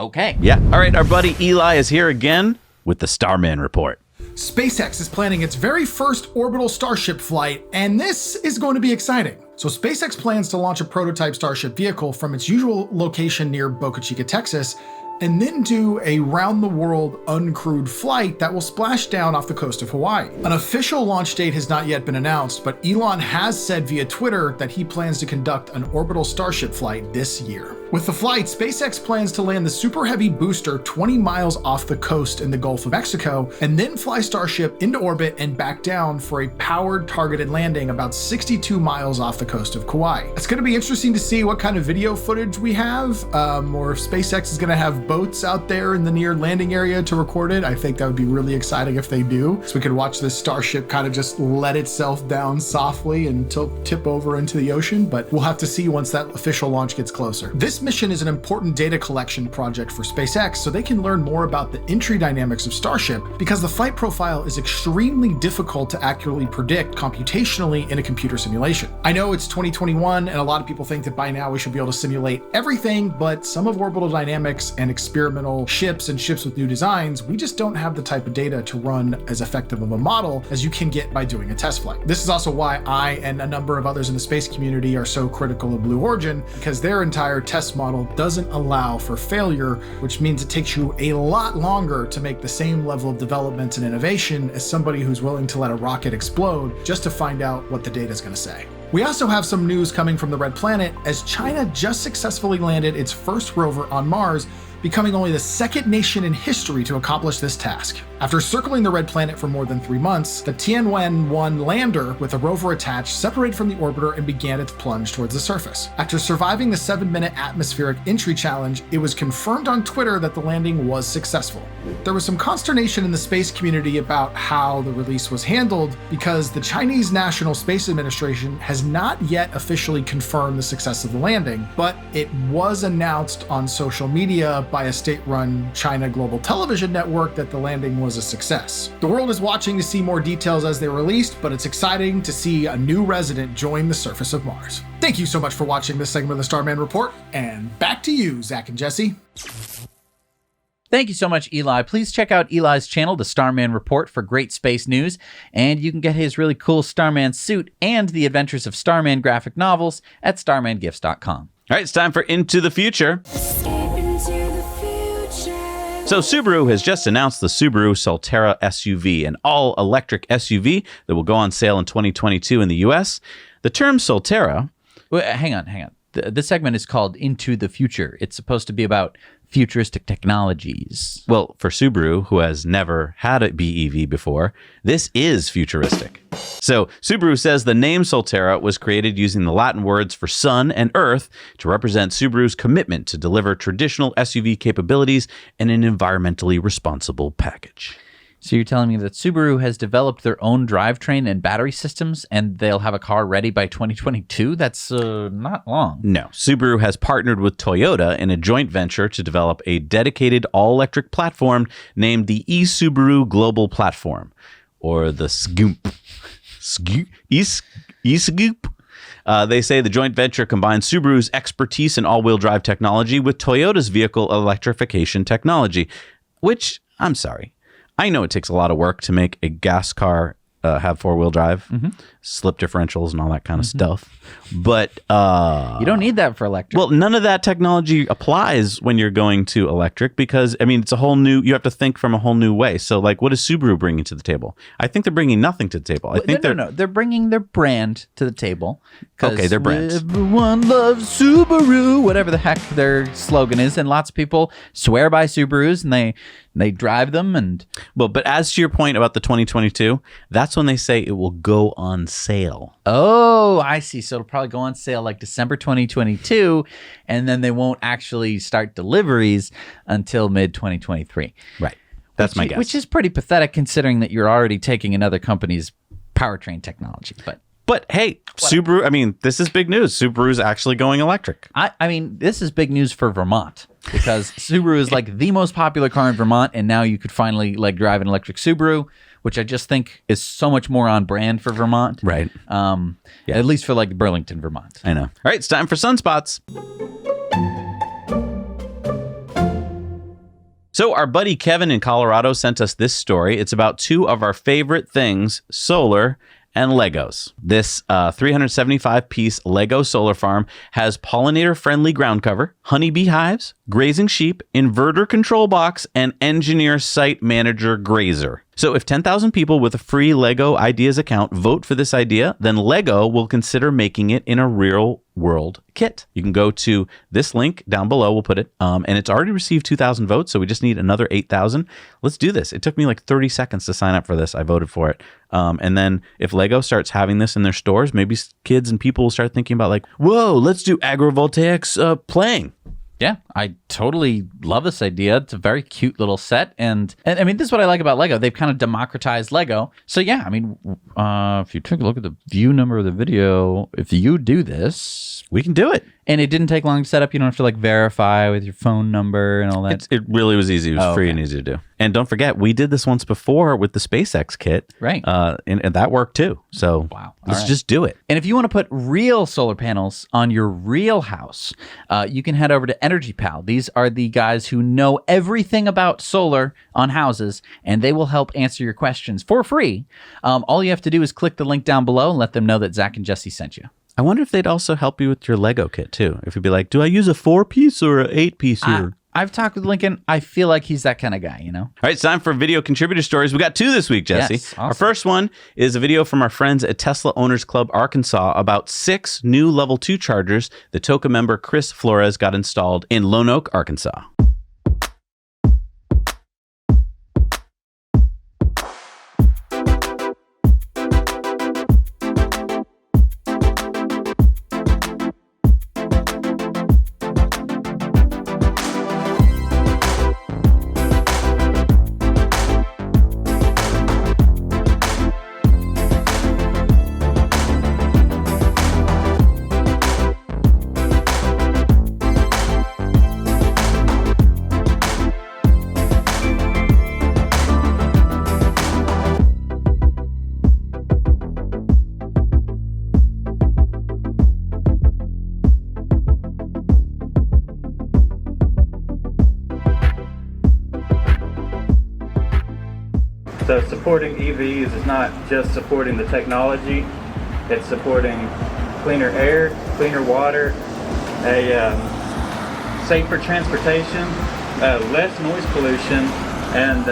Okay. Yeah. All right, our buddy Eli is here again with the Starman report. SpaceX is planning its very first orbital Starship flight, and this is going to be exciting. So SpaceX plans to launch a prototype Starship vehicle from its usual location near Boca Chica, Texas, and then do a round-the-world uncrewed flight that will splash down off the coast of Hawaii. An official launch date has not yet been announced, but Elon has said via Twitter that he plans to conduct an orbital Starship flight this year. With the flight, SpaceX plans to land the Super Heavy booster 20 miles off the coast in the Gulf of Mexico, and then fly Starship into orbit and back down for a powered targeted landing about 62 miles off the coast of Kauai. It's going to be interesting to see what kind of video footage we have, or if SpaceX is going to have boats out there in the near landing area to record it. I think that would be really exciting if they do, so we could watch this Starship kind of just let itself down softly and tip over into the ocean, but we'll have to see once that official launch gets closer. This mission is an important data collection project for SpaceX so they can learn more about the entry dynamics of Starship, because the flight profile is extremely difficult to accurately predict computationally in a computer simulation. I know it's 2021 and a lot of people think that by now we should be able to simulate everything, but some of orbital dynamics and experimental ships and ships with new designs, we just don't have the type of data to run as effective of a model as you can get by doing a test flight. This is also why I and a number of others in the space community are so critical of Blue Origin, because their entire test model doesn't allow for failure, which means it takes you a lot longer to make the same level of development and innovation as somebody who's willing to let a rocket explode just to find out what the data is going to say. We also have some news coming from the Red Planet, as China just successfully landed its first rover on Mars, becoming only the second nation in history to accomplish this task. After circling the Red Planet for more than 3 months, the Tianwen-1 lander with a rover attached separated from the orbiter and began its plunge towards the surface. After surviving the 7-minute atmospheric entry challenge, it was confirmed on Twitter that the landing was successful. There was some consternation in the space community about how the release was handled, because the Chinese National Space Administration has not yet officially confirmed the success of the landing, but it was announced on social media by a state-run China Global Television Network that the landing was a success. The world is watching to see more details as they're released, but it's exciting to see a new resident join the surface of Mars. Thank you so much for watching this segment of the Starman Report, and back to you, Zach and Jesse. Thank you so much, Eli. Please check out Eli's channel, The Starman Report, for great space news, and you can get his really cool Starman suit and the Adventures of Starman graphic novels at starmangifts.com. All right, it's time for Into the Future. So Subaru has just announced the Subaru Solterra SUV, an all-electric SUV that will go on sale in 2022 in the US. The term Solterra... Wait, hang on. This segment is called Into the Future. It's supposed to be about futuristic technologies. Well, for Subaru, who has never had a BEV before, this is futuristic. So Subaru says the name Solterra was created using the Latin words for sun and earth to represent Subaru's commitment to deliver traditional SUV capabilities in an environmentally responsible package. So you're telling me that Subaru has developed their own drivetrain and battery systems, and they'll have a car ready by 2022? That's not long. No. Subaru has partnered with Toyota in a joint venture to develop a dedicated all-electric platform named the eSubaru Global Platform, or the SGOOP. eSGOOP. They say the joint venture combines Subaru's expertise in all-wheel drive technology with Toyota's vehicle electrification technology, which, I'm sorry, I know it takes a lot of work to make a gas car have 4-wheel drive, slip differentials and all that kind of stuff. But you don't need that for electric. well, none of that technology applies when you're going to electric because, I mean, it's a whole new, you have to think from a whole new way. So like, what is Subaru bringing to the table? I think they're bringing nothing to the table. I think no. They're bringing their brand to the table. Okay, their brand. Everyone loves Subaru, whatever the heck their slogan is. And lots of people swear by Subarus and they drive them. And well, but as to your point about the 2022, that's when they say it will go on sale. oh, I see. So it'll probably go on sale like December 2022. And then they won't actually start deliveries until mid 2023. Right. That's my guess. Which is pretty pathetic considering that you're already taking another company's powertrain technology. But hey, Subaru, I mean, this is big news. Subaru's actually going electric. I mean, this is big news for Vermont because Subaru is like the most popular car in Vermont. And now you could finally like drive an electric Subaru, which I just think is so much more on brand for Vermont. Right. At least for like Burlington, Vermont. I know. All right, it's time for Sunspots. So our buddy Kevin in Colorado sent us this story. It's about two of our favorite things, solar and Legos. This 375-piece Lego solar farm has pollinator-friendly ground cover, honeybee hives, grazing sheep, inverter control box, and engineer site manager grazer. So if 10,000 people with a free Lego Ideas account vote for this idea, then Lego will consider making it in a real-world kit. You can go to this link down below. We'll put it. And it's already received 2,000 votes, so we just need another 8,000. Let's do this. It took me like 30 seconds to sign up for this. I voted for it. And then if Lego starts having this in their stores, maybe kids and people will start thinking about like, whoa, let's do agrivoltaics playing. Yeah, I totally love this idea. It's a very cute little set. And I mean, this is what I like about Lego. They've kind of democratized Lego. So yeah, I mean, if you take a look at the view number of the video, if you do this, we can do it. And it didn't take long to set up. You don't have to like verify with your phone number and all that. It really was easy. It was free and easy to do. And don't forget, we did this once before with the SpaceX kit. Right. And that worked too. So wow. Let's just do it. And if you want to put real solar panels on your real house, you can head over to Energy Pal. These are the guys who know everything about solar on houses, and they will help answer your questions for free. All you have to do is click the link down below and let them know that Zach and Jesse sent you. I wonder if they'd also help you with your Lego kit too. If you'd be like, do I use a 4-piece or an 8-piece here? I've talked with Lincoln. I feel like he's that kind of guy, you know? All right, it's time for video contributor stories. We got 2 this week, Jesse. Yes, awesome. Our first one is a video from our friends at Tesla Owners Club Arkansas about 6 new level 2 chargers that TOCA member Chris Flores got installed in Lone Oak, Arkansas. So supporting EVs is not just supporting the technology, it's supporting cleaner air, cleaner water, a safer transportation, less noise pollution, and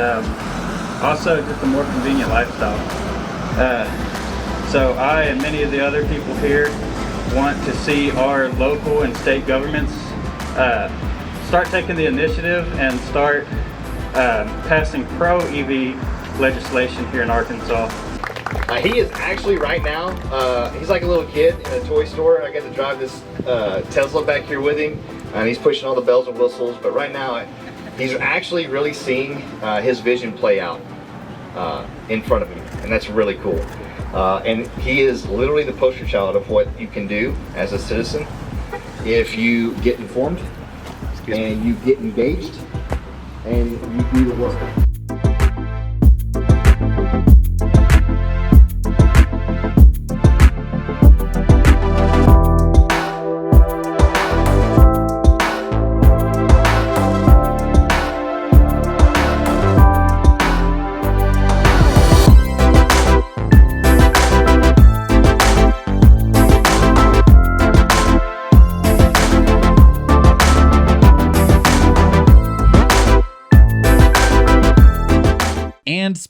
also just a more convenient lifestyle. So I and many of the other people here want to see our local and state governments start taking the initiative and start passing pro-EV legislation here in Arkansas. He is actually right now, he's like a little kid in a toy store. I get to drive this Tesla back here with him, and he's pushing all the bells and whistles, but right now he's actually really seeing his vision play out in front of him, and that's really cool. And he is literally the poster child of what you can do as a citizen if you get informed and you get engaged and you do the work.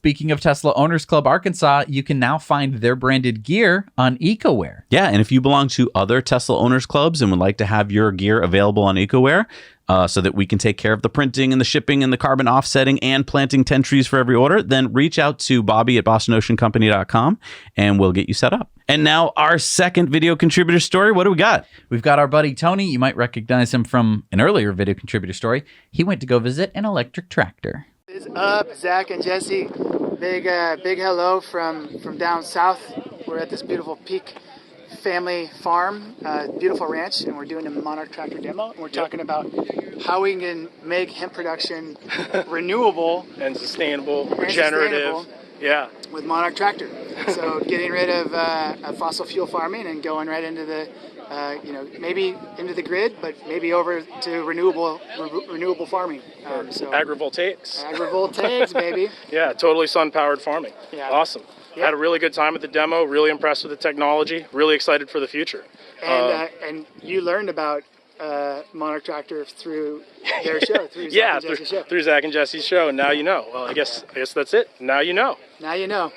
speaking of Tesla Owners Club Arkansas, you can now find their branded gear on EcoWare. Yeah, and if you belong to other Tesla owners clubs and would like to have your gear available on EcoWare, so that we can take care of the printing and the shipping and the carbon offsetting and planting 10 trees for every order, then reach out to Bobby at BostonOceanCompany.com and we'll get you set up. And now our second video contributor story. What do we got? We've got our buddy Tony. You might recognize him from an earlier video contributor story. He went to go visit an electric tractor. What is up, Zach and Jesse? Big hello from down south. We're at this beautiful Peak family farm, beautiful ranch, and we're doing a Monarch tractor demo. And we're talking about how we can make hemp production renewable and sustainable, regenerative. Yeah. With Monarch tractor. So getting rid of fossil fuel farming and going right into the, maybe into the grid, but maybe over to renewable farming. So agrivoltaics, baby. Yeah, totally sun-powered farming. Yeah. Awesome. Yep. Had a really good time at the demo, really impressed with the technology, really excited for the future. And you learned about Monarch Tractor through their show, through Zach and Jesse's show. Through Zach and Jesse's show. Now you know. Well, I guess that's it. Now you know. Now you know.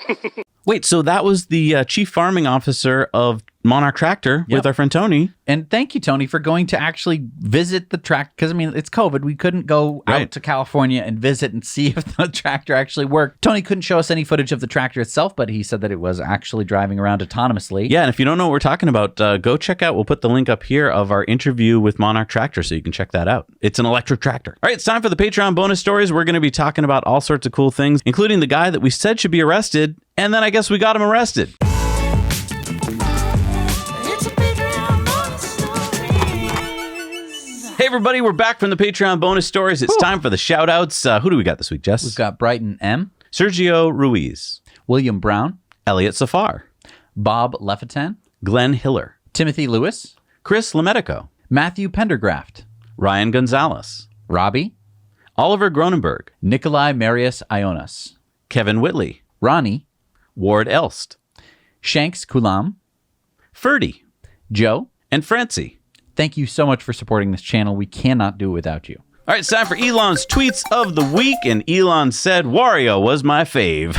Wait, so that was the chief farming officer of Monarch Tractor with our friend Tony. And thank you, Tony, for going to actually visit the track. Because, I mean, it's COVID. We couldn't go out to California and visit and see if the tractor actually worked. Tony couldn't show us any footage of the tractor itself, but he said that it was actually driving around autonomously. Yeah, and if you don't know what we're talking about, go check out, we'll put the link up here of our interview with Monarch Tractor so you can check that out. It's an electric tractor. All right, it's time for the Patreon bonus stories. We're going to be talking about all sorts of cool things, including the guy that we said should be arrested, and then I guess we got him arrested. Hey, everybody, we're back from the Patreon bonus stories. It's time for the shout-outs. Who do we got this week, Jess? We've got Brighton M., Sergio Ruiz, William Brown, Elliot Safar, Bob Levitan, Glenn Hiller, Timothy Lewis, Chris Lemetico, Matthew Pendergraft, Ryan Gonzalez, Robbie, Oliver Gronenberg, Nikolai Marius Ionas, Kevin Whitley, Ronnie, Ward Elst, Shanks Kulam, Ferdy, Joe, and Francie. Thank you so much for supporting this channel. We cannot do it without you. All right, it's time for Elon's tweets of the week, and Elon said, Wario was my fave.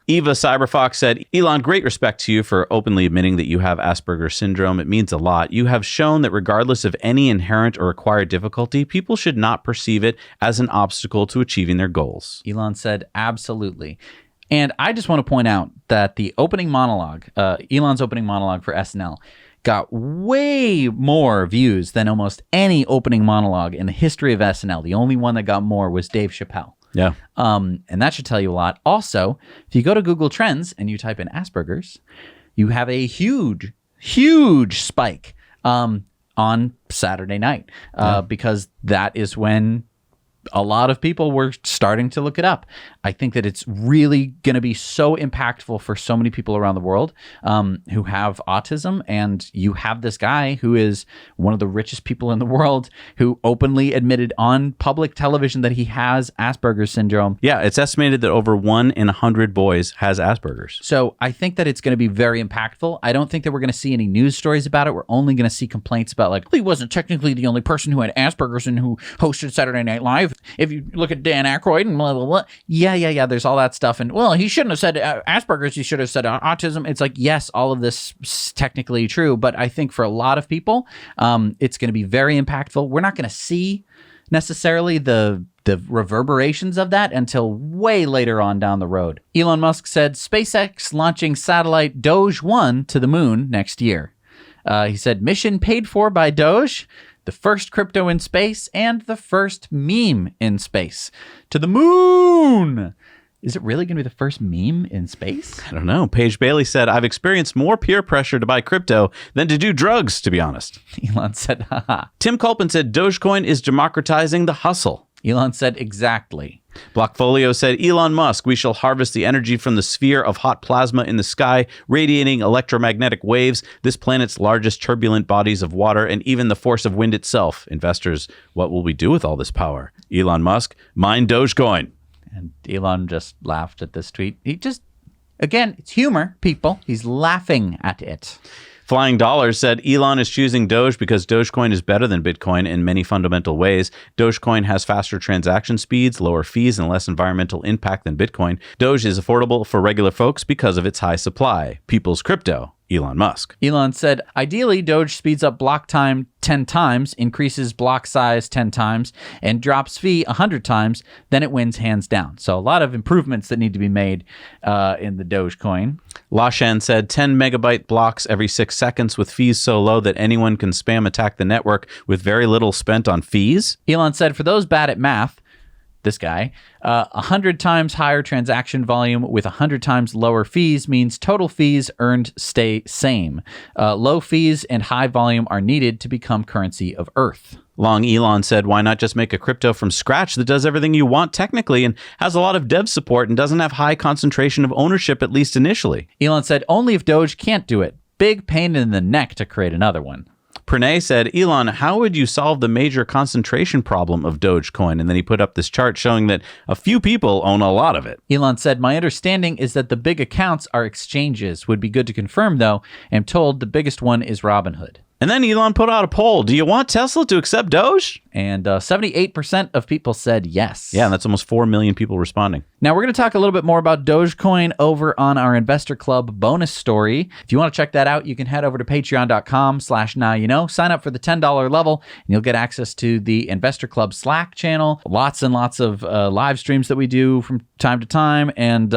Eva Cyberfox said, Elon, great respect to you for openly admitting that you have Asperger's syndrome. It means a lot. You have shown that regardless of any inherent or acquired difficulty, people should not perceive it as an obstacle to achieving their goals. Elon said, absolutely. And I just want to point out that the opening monologue, Elon's opening monologue for SNL, got way more views than almost any opening monologue in the history of SNL. The only one that got more was Dave Chappelle. Yeah. And that should tell you a lot. Also, if you go to Google Trends and you type in Asperger's, you have a huge spike on Saturday night because that is when a lot of people were starting to look it up. I think that it's really going to be so impactful for so many people around the world who have autism. And you have this guy who is one of the richest people in the world who openly admitted on public television that he has Asperger's syndrome. Yeah, it's estimated that over 1 in 100 boys has Asperger's. So I think that it's going to be very impactful. I don't think that we're going to see any news stories about it. We're only going to see complaints about like, he wasn't technically the only person who had Asperger's and who hosted Saturday Night Live. If you look at Dan Aykroyd and blah, blah, blah. Yeah. There's all that stuff. And, well, he shouldn't have said Asperger's. He should have said autism. It's like, yes, all of this is technically true. But I think for a lot of people, it's going to be very impactful. We're not going to see necessarily the reverberations of that until way later on down the road. Elon Musk said SpaceX launching satellite Doge 1 to the moon next year. He said mission paid for by Doge, the first crypto in space, and the first meme in space. To the moon! Is it really going to be the first meme in space? I don't know. Paige Bailey said, I've experienced more peer pressure to buy crypto than to do drugs, to be honest. Elon said, haha. Tim Culpin said, Dogecoin is democratizing the hustle. Elon said, exactly. Blockfolio said, Elon Musk, we shall harvest the energy from the sphere of hot plasma in the sky, radiating electromagnetic waves, this planet's largest turbulent bodies of water, and even the force of wind itself. Investors, what will we do with all this power? Elon Musk, mine Dogecoin. And Elon just laughed at this tweet. He just, again, it's humor, people. He's laughing at it. Flying Dollars said Elon is choosing Doge because Dogecoin is better than Bitcoin in many fundamental ways. Dogecoin has faster transaction speeds, lower fees, and less environmental impact than Bitcoin. Doge is affordable for regular folks because of its high supply. People's crypto. Elon Musk. Elon said, ideally, Doge speeds up block time 10 times, increases block size 10 times, and drops fee 100 times, then it wins hands down. So a lot of improvements that need to be made in the Dogecoin. Lashan said 10 megabyte blocks every 6 seconds with fees so low that anyone can spam attack the network with very little spent on fees. Elon said, for those bad at math, this guy, 100 times higher transaction volume with 100 times lower fees means total fees earned stay same. Low fees and high volume are needed to become currency of Earth. Long Elon said, why not just make a crypto from scratch that does everything you want technically and has a lot of dev support and doesn't have high concentration of ownership, at least initially? Elon said, only if Doge can't do it. Big pain in the neck to create another one. Pranay said, Elon, how would you solve the major concentration problem of Dogecoin? And then he put up this chart showing that a few people own a lot of it. Elon said, my understanding is that the big accounts are exchanges. Would be good to confirm, though. I'm told the biggest one is Robinhood. And then Elon put out a poll. Do you want Tesla to accept Doge? And 78% of people said yes. Yeah, that's almost 4 million people responding. Now, we're going to talk a little bit more about Dogecoin over on our Investor Club bonus story. If you want to check that out, you can head over to patreon.com/nowyouknow. Sign up for the $10 level, and you'll get access to the Investor Club Slack channel. Lots and lots of live streams that we do from time to time. And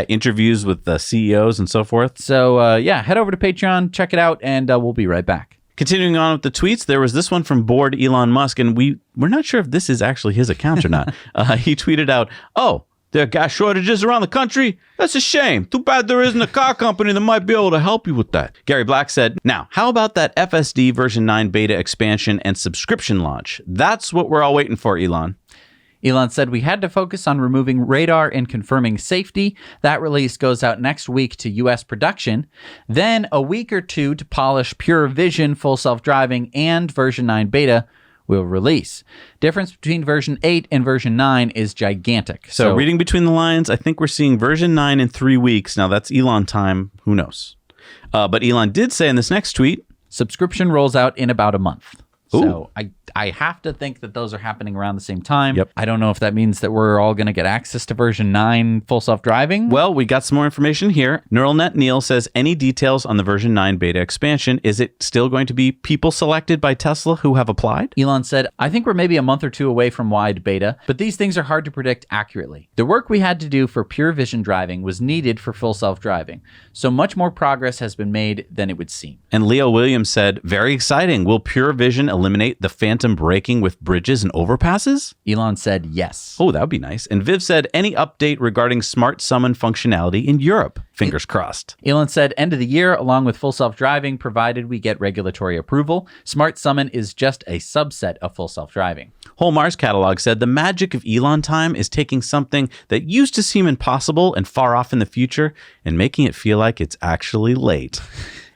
interviews with the CEOs and so forth. So, head over to Patreon, check it out, and we'll be right back. Continuing on with the tweets, there was this one from Bored Elon Musk, and we're not sure if this is actually his account or not. He tweeted out, "Oh, there are gas shortages around the country? That's a shame. Too bad there isn't a car company that might be able to help you with that." Gary Black said, "Now, how about that FSD version 9 beta expansion and subscription launch? That's what we're all waiting for, Elon." Elon said, we had to focus on removing radar and confirming safety. That release goes out next week to U.S. production. Then a week or two to polish Pure Vision, full self-driving, and version 9 beta will release. Difference between version 8 and version 9 is gigantic. So reading between the lines, I think we're seeing version 9 in 3 weeks. Now that's Elon time. Who knows? But Elon did say in this next tweet, subscription rolls out in about a month. Ooh. So I have to think that those are happening around the same time. Yep. I don't know if that means that we're all going to get access to version 9 full self-driving. Well, we got some more information here. NeuralNet Neil says, any details on the version 9 beta expansion? Is it still going to be people selected by Tesla who have applied? Elon said, I think we're maybe a month or two away from wide beta, but these things are hard to predict accurately. The work we had to do for pure vision driving was needed for full self-driving. So much more progress has been made than it would seem. And Leo Williams said, very exciting. Will pure vision eliminate the phantom braking with bridges and overpasses? Elon said yes. Oh, that would be nice. And Viv said, any update regarding smart summon functionality in Europe? Fingers crossed. Elon said, end of the year, along with full self-driving, provided we get regulatory approval. Smart summon is just a subset of full self-driving. Whole Mars Catalog said, the magic of Elon time is taking something that used to seem impossible and far off in the future and making it feel like it's actually late.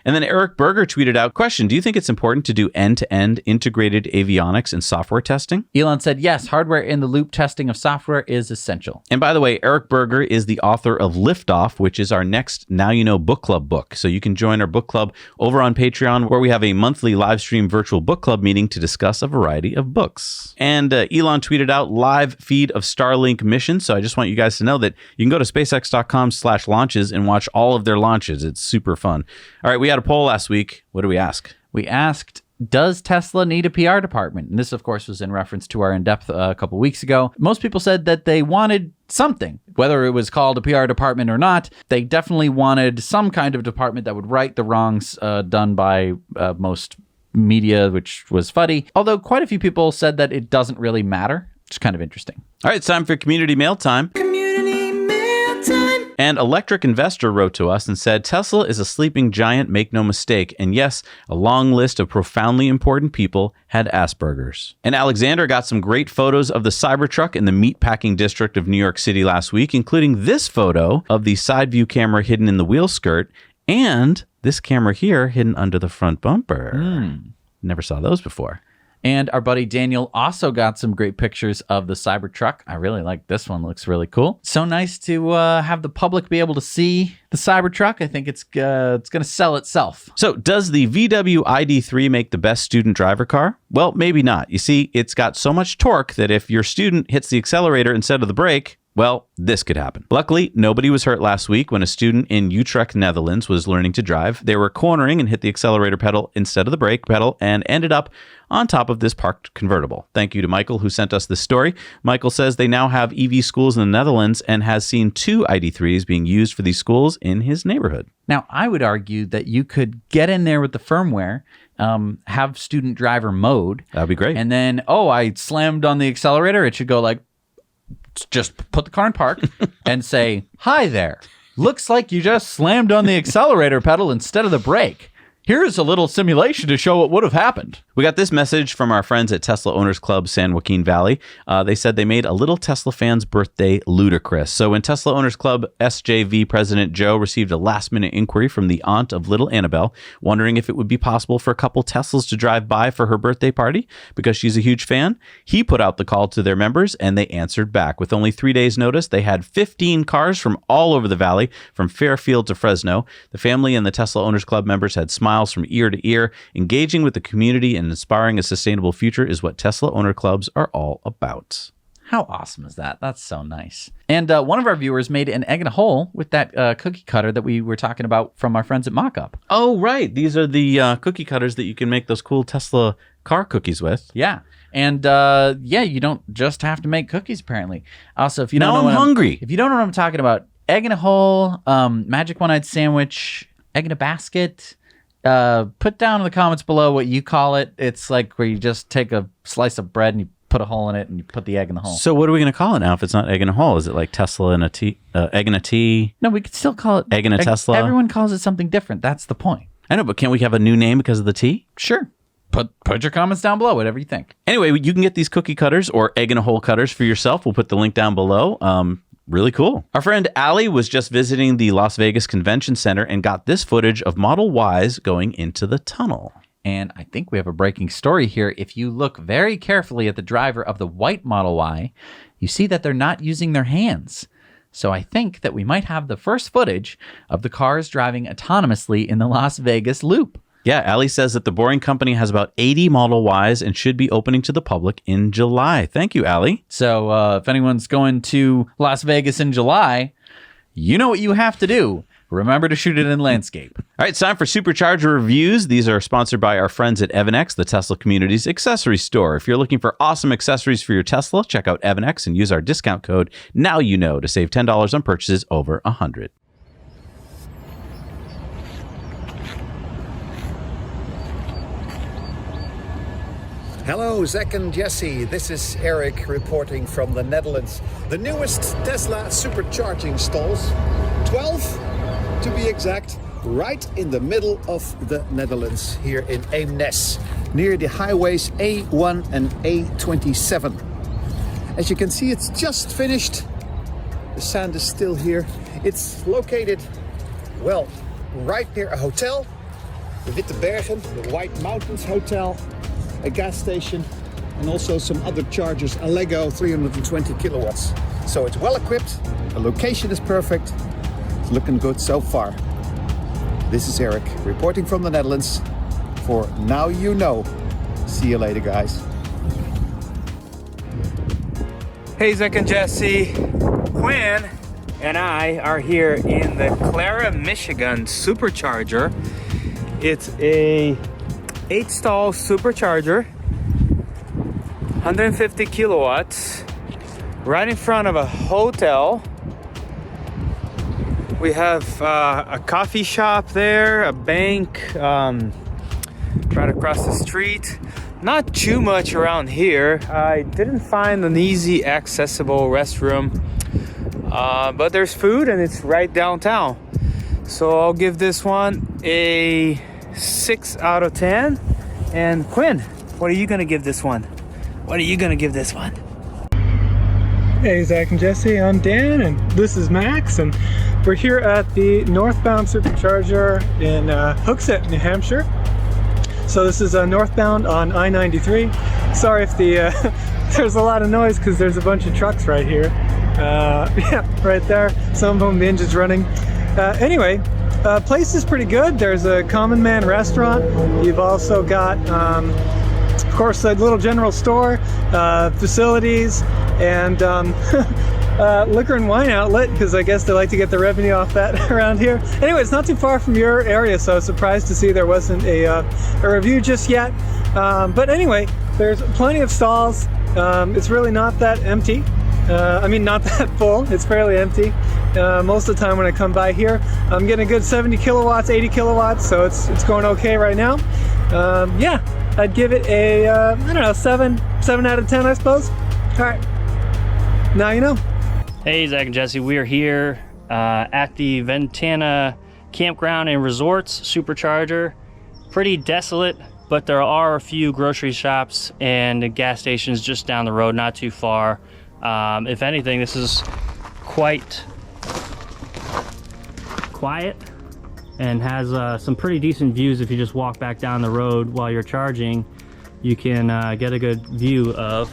And then Eric Berger tweeted out, question, do you think it's important to do end-to-end integrated avionics and software testing? Elon said, yes, hardware in the loop testing of software is essential. And by the way, Eric Berger is the author of Liftoff, which is our next Now You Know book club book. So you can join our book club over on Patreon, where we have a monthly live stream virtual book club meeting to discuss a variety of books. And Elon tweeted out live feed of Starlink missions. So I just want you guys to know that you can go to spacex.com/launches and watch all of their launches. It's super fun. All right, we had a poll last week. What did we ask? We asked, does Tesla need a PR department? And this, of course, was in reference to our in-depth a couple weeks ago. Most people said that they wanted something, whether it was called a PR department or not. They definitely wanted some kind of department that would right the wrongs done by most media, which was fuddy. Although quite a few people said that it doesn't really matter. It's kind of interesting. All right, it's time for community mail time. And Electric Investor wrote to us and said, Tesla is a sleeping giant, make no mistake. And yes, a long list of profoundly important people had Asperger's. And Alexander got some great photos of the Cybertruck in the meatpacking district of New York City last week, including this photo of the side view camera hidden in the wheel skirt and this camera here hidden under the front bumper. Never saw those before. And our buddy Daniel also got some great pictures of the Cybertruck. I really like this one. Looks really cool. So nice to have the public be able to see the Cybertruck. I think it's going to sell itself. So does the VW ID3 make the best student driver car? Well, maybe not. You see, it's got so much torque that if your student hits the accelerator instead of the brake, well, this could happen. Luckily, nobody was hurt last week when a student in Utrecht, Netherlands was learning to drive. They were cornering and hit the accelerator pedal instead of the brake pedal and ended up on top of this parked convertible. Thank you to Michael who sent us this story. Michael says they now have EV schools in the Netherlands and has seen 2 ID3s being used for these schools in his neighborhood. Now, I would argue that you could get in there with the firmware, have student driver mode. That'd be great. And then, I slammed on the accelerator. It should go like, just put the car in park and say, "Hi there. Looks like you just slammed on the accelerator pedal instead of the brake. Here's a little simulation to show what would have happened." We got this message from our friends at Tesla Owners Club San Joaquin Valley. They said they made a little Tesla fan's birthday ludicrous. So when Tesla Owners Club SJV President Joe received a last-minute inquiry from the aunt of little Annabelle, wondering if it would be possible for a couple Teslas to drive by for her birthday party because she's a huge fan, he put out the call to their members and they answered back. With only 3 days' notice, they had 15 cars from all over the valley, from Fairfield to Fresno. The family and the Tesla Owners Club members had smiles from ear to ear. Engaging with the community and inspiring a sustainable future is what Tesla owner clubs are all about. How awesome is that? That's so nice. And one of our viewers made an egg in a hole with that cookie cutter that we were talking about from our friends at Mokup. Oh, right. These are the cookie cutters that you can make those cool Tesla car cookies with. Yeah. And you don't just have to make cookies, apparently. Also, if you don't now know I'm hungry. If you don't know what I'm talking about, egg in a hole, magic one-eyed sandwich, egg in a basket. Put down in the comments below what you call it. It's like where you just take a slice of bread and you put a hole in it and you put the egg in the hole. So what are we going to call it now if it's not egg in a hole? Is it like Tesla in a tea, egg in a tea? No, we could still call it egg in a Tesla. Everyone calls it something different. That's the point. I know, but can't we have a new name because of the tea? Sure. Put your comments down below, whatever you think. Anyway, you can get these cookie cutters or egg in a hole cutters for yourself. We'll put the link down below. Really cool. Our friend Allie was just visiting the Las Vegas Convention Center and got this footage of Model Ys going into the tunnel. And I think we have a breaking story here. If you look very carefully at the driver of the white Model Y, you see that they're not using their hands. So I think that we might have the first footage of the cars driving autonomously in the Las Vegas Loop. Yeah, Allie says that the Boring Company has about 80 Model Ys and should be opening to the public in July. Thank you, Allie. So if anyone's going to Las Vegas in July, you know what you have to do. Remember to shoot it in landscape. All right, it's time for Supercharger reviews. These are sponsored by our friends at Evannex, the Tesla community's accessory store. If you're looking for awesome accessories for your Tesla, check out Evannex and use our discount code NowYouKnow to save $10 on purchases over $100. Hello, Zach and Jesse. This is Eric reporting from the Netherlands. The newest Tesla supercharging stalls, 12 to be exact, right in the middle of the Netherlands, here in Eemnes, near the highways A1 and A27. As you can see, it's just finished. The sand is still here. It's located, well, right near a hotel, the Witte Bergen, the White Mountains Hotel, a gas station, and also some other chargers, a Lego 320 kilowatts. So it's well equipped, the location is perfect, it's looking good so far. This is Eric reporting from the Netherlands for Now You Know. See you later, guys. Hey, Zach and Jesse. Quinn and I are here in the Clara, Michigan Supercharger. It's a 8-stall supercharger, 150 kilowatts, right in front of a hotel. We have a coffee shop there, a bank right across the street. Not too much around here. I didn't find an easy accessible restroom, but there's food and it's right downtown. So I'll give this one a 6 out of 10. And Quinn, what are you gonna give this one? What are you gonna give this one? Hey Zach and Jesse, I'm Dan and this is Max, and we're here at the northbound supercharger in Hooksett, New Hampshire. So this is northbound on I-93. Sorry if the there's a lot of noise because there's a bunch of trucks right here. Yeah, right there. Some of them, the engine's running. Anyway, place is pretty good. There's a common man restaurant. You've also got, of course, a little general store, facilities, and liquor and wine outlet, because I guess they like to get the revenue off that around here. Anyway, it's not too far from your area, so I was surprised to see there wasn't a review just yet. But anyway, there's plenty of stalls. It's really not that empty. I mean, not that full. It's fairly empty. Most of the time when I come by here, I'm getting a good 70 kilowatts, 80 kilowatts, so it's going okay right now. Yeah, I'd give it a, I don't know, 7 out of 10, I suppose. All right, now you know. Hey, Zach and Jesse, we are here at the Ventana Campground and Resorts Supercharger. Pretty desolate, but there are a few grocery shops and gas stations just down the road, not too far. If anything, this is quite quiet and has some pretty decent views. If you just walk back down the road while you're charging, you can get a good view of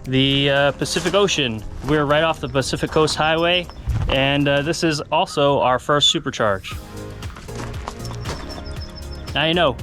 the Pacific Ocean. We're right off the Pacific Coast Highway, and this is also our first supercharge. Now you know.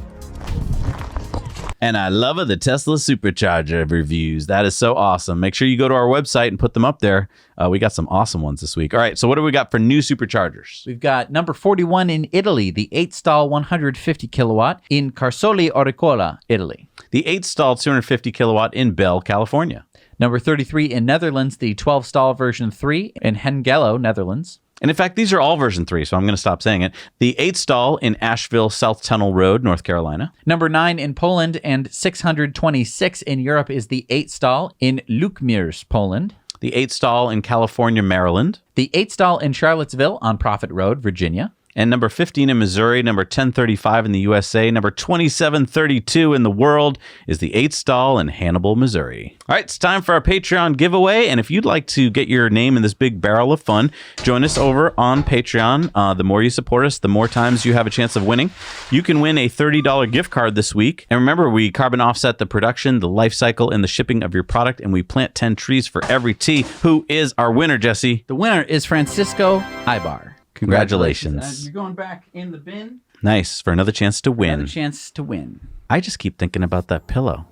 And I love the Tesla Supercharger reviews. That is so awesome. Make sure you go to our website and put them up there. We got some awesome ones this week. All right, so what do we got for new superchargers? We've got number 41 in Italy, the 8-stall 150 kilowatt in Carsoli Oricola, Italy. The 8-stall 250 kilowatt in Bell, California. Number 33 in Netherlands, the 12-stall version 3 in Hengelo, Netherlands. And in fact, these are all version 3, so I'm going to stop saying it. The 8-stall in Asheville, South Tunnel Road, North Carolina. Number 9 in Poland and 626 in Europe is the 8-stall in Lukmirs, Poland. The 8-stall in California, Maryland. The 8-stall in Charlottesville on Prophet Road, Virginia. And number 15 in Missouri, number 1035 in the USA, number 2732 in the world is the 8-stall in Hannibal, Missouri. All right, it's time for our Patreon giveaway. And if you'd like to get your name in this big barrel of fun, join us over on Patreon. The more you support us, the more times you have a chance of winning. You can win a $30 gift card this week. And remember, we carbon offset the production, the life cycle, and the shipping of your product, and we plant 10 trees for every T. Who is our winner, Jesse? The winner is Francisco Ibar. Congratulations. You're going back in the bin. Nice, for another chance to win. Another chance to win. I just keep thinking about that pillow.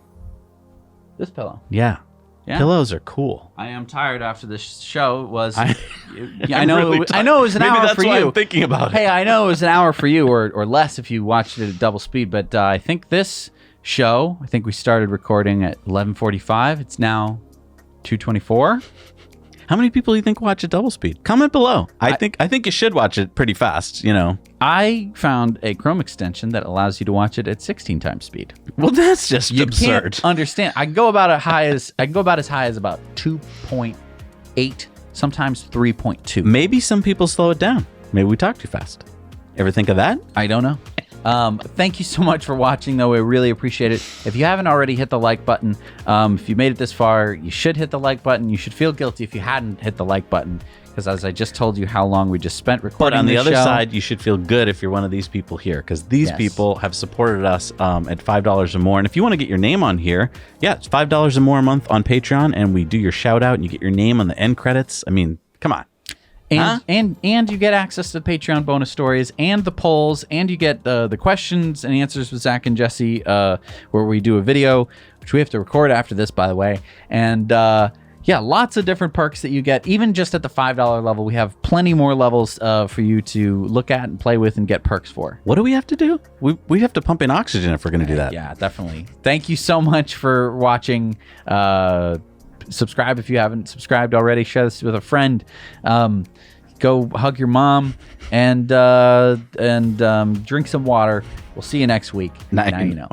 This pillow. Yeah. Pillows are cool. I am tired after this show. It was. I know. Really I know it was an Maybe hour that's for why you. I'm thinking about it. Hey, I know it was an hour for you, or less if you watched it at double speed. But I think this show. I think we started recording at 11:45. It's now 2:24. How many people do you think watch at double speed? Comment below. I think you should watch it pretty fast, you know. I found a Chrome extension that allows you to watch it at 16 times speed. Well, that's just you absurd. Can't understand. I can go about as high as about 2.8, sometimes 3.2. Maybe some people slow it down. Maybe we talk too fast. Ever think of that? I don't know. Thank you so much for watching, though. We really appreciate it. If you haven't already hit the like button, if you made it this far, you should hit the like button. You should feel guilty if you hadn't hit the like button, because as I just told you how long we just spent recording But on the this other show. side, you should feel good if you're one of these people here, because these people have supported us at $5 or more. And if you want to get your name on here, yeah, it's $5 or more a month on Patreon, and we do your shout out and you get your name on the end credits. I mean, come on. And you get access to the Patreon bonus stories and the polls, and you get the questions and answers with Zach and Jesse, where we do a video, which we have to record after this, by the way. And yeah, lots of different perks that you get, even just at the $5 level. We have plenty more levels for you to look at and play with and get perks for. What do we have to do? We have to pump in oxygen if we're going to do that. Yeah, definitely. Thank you so much for watching. Subscribe if you haven't subscribed already. Share this with a friend. Go hug your mom and drink some water. We'll see you next week. Now you know.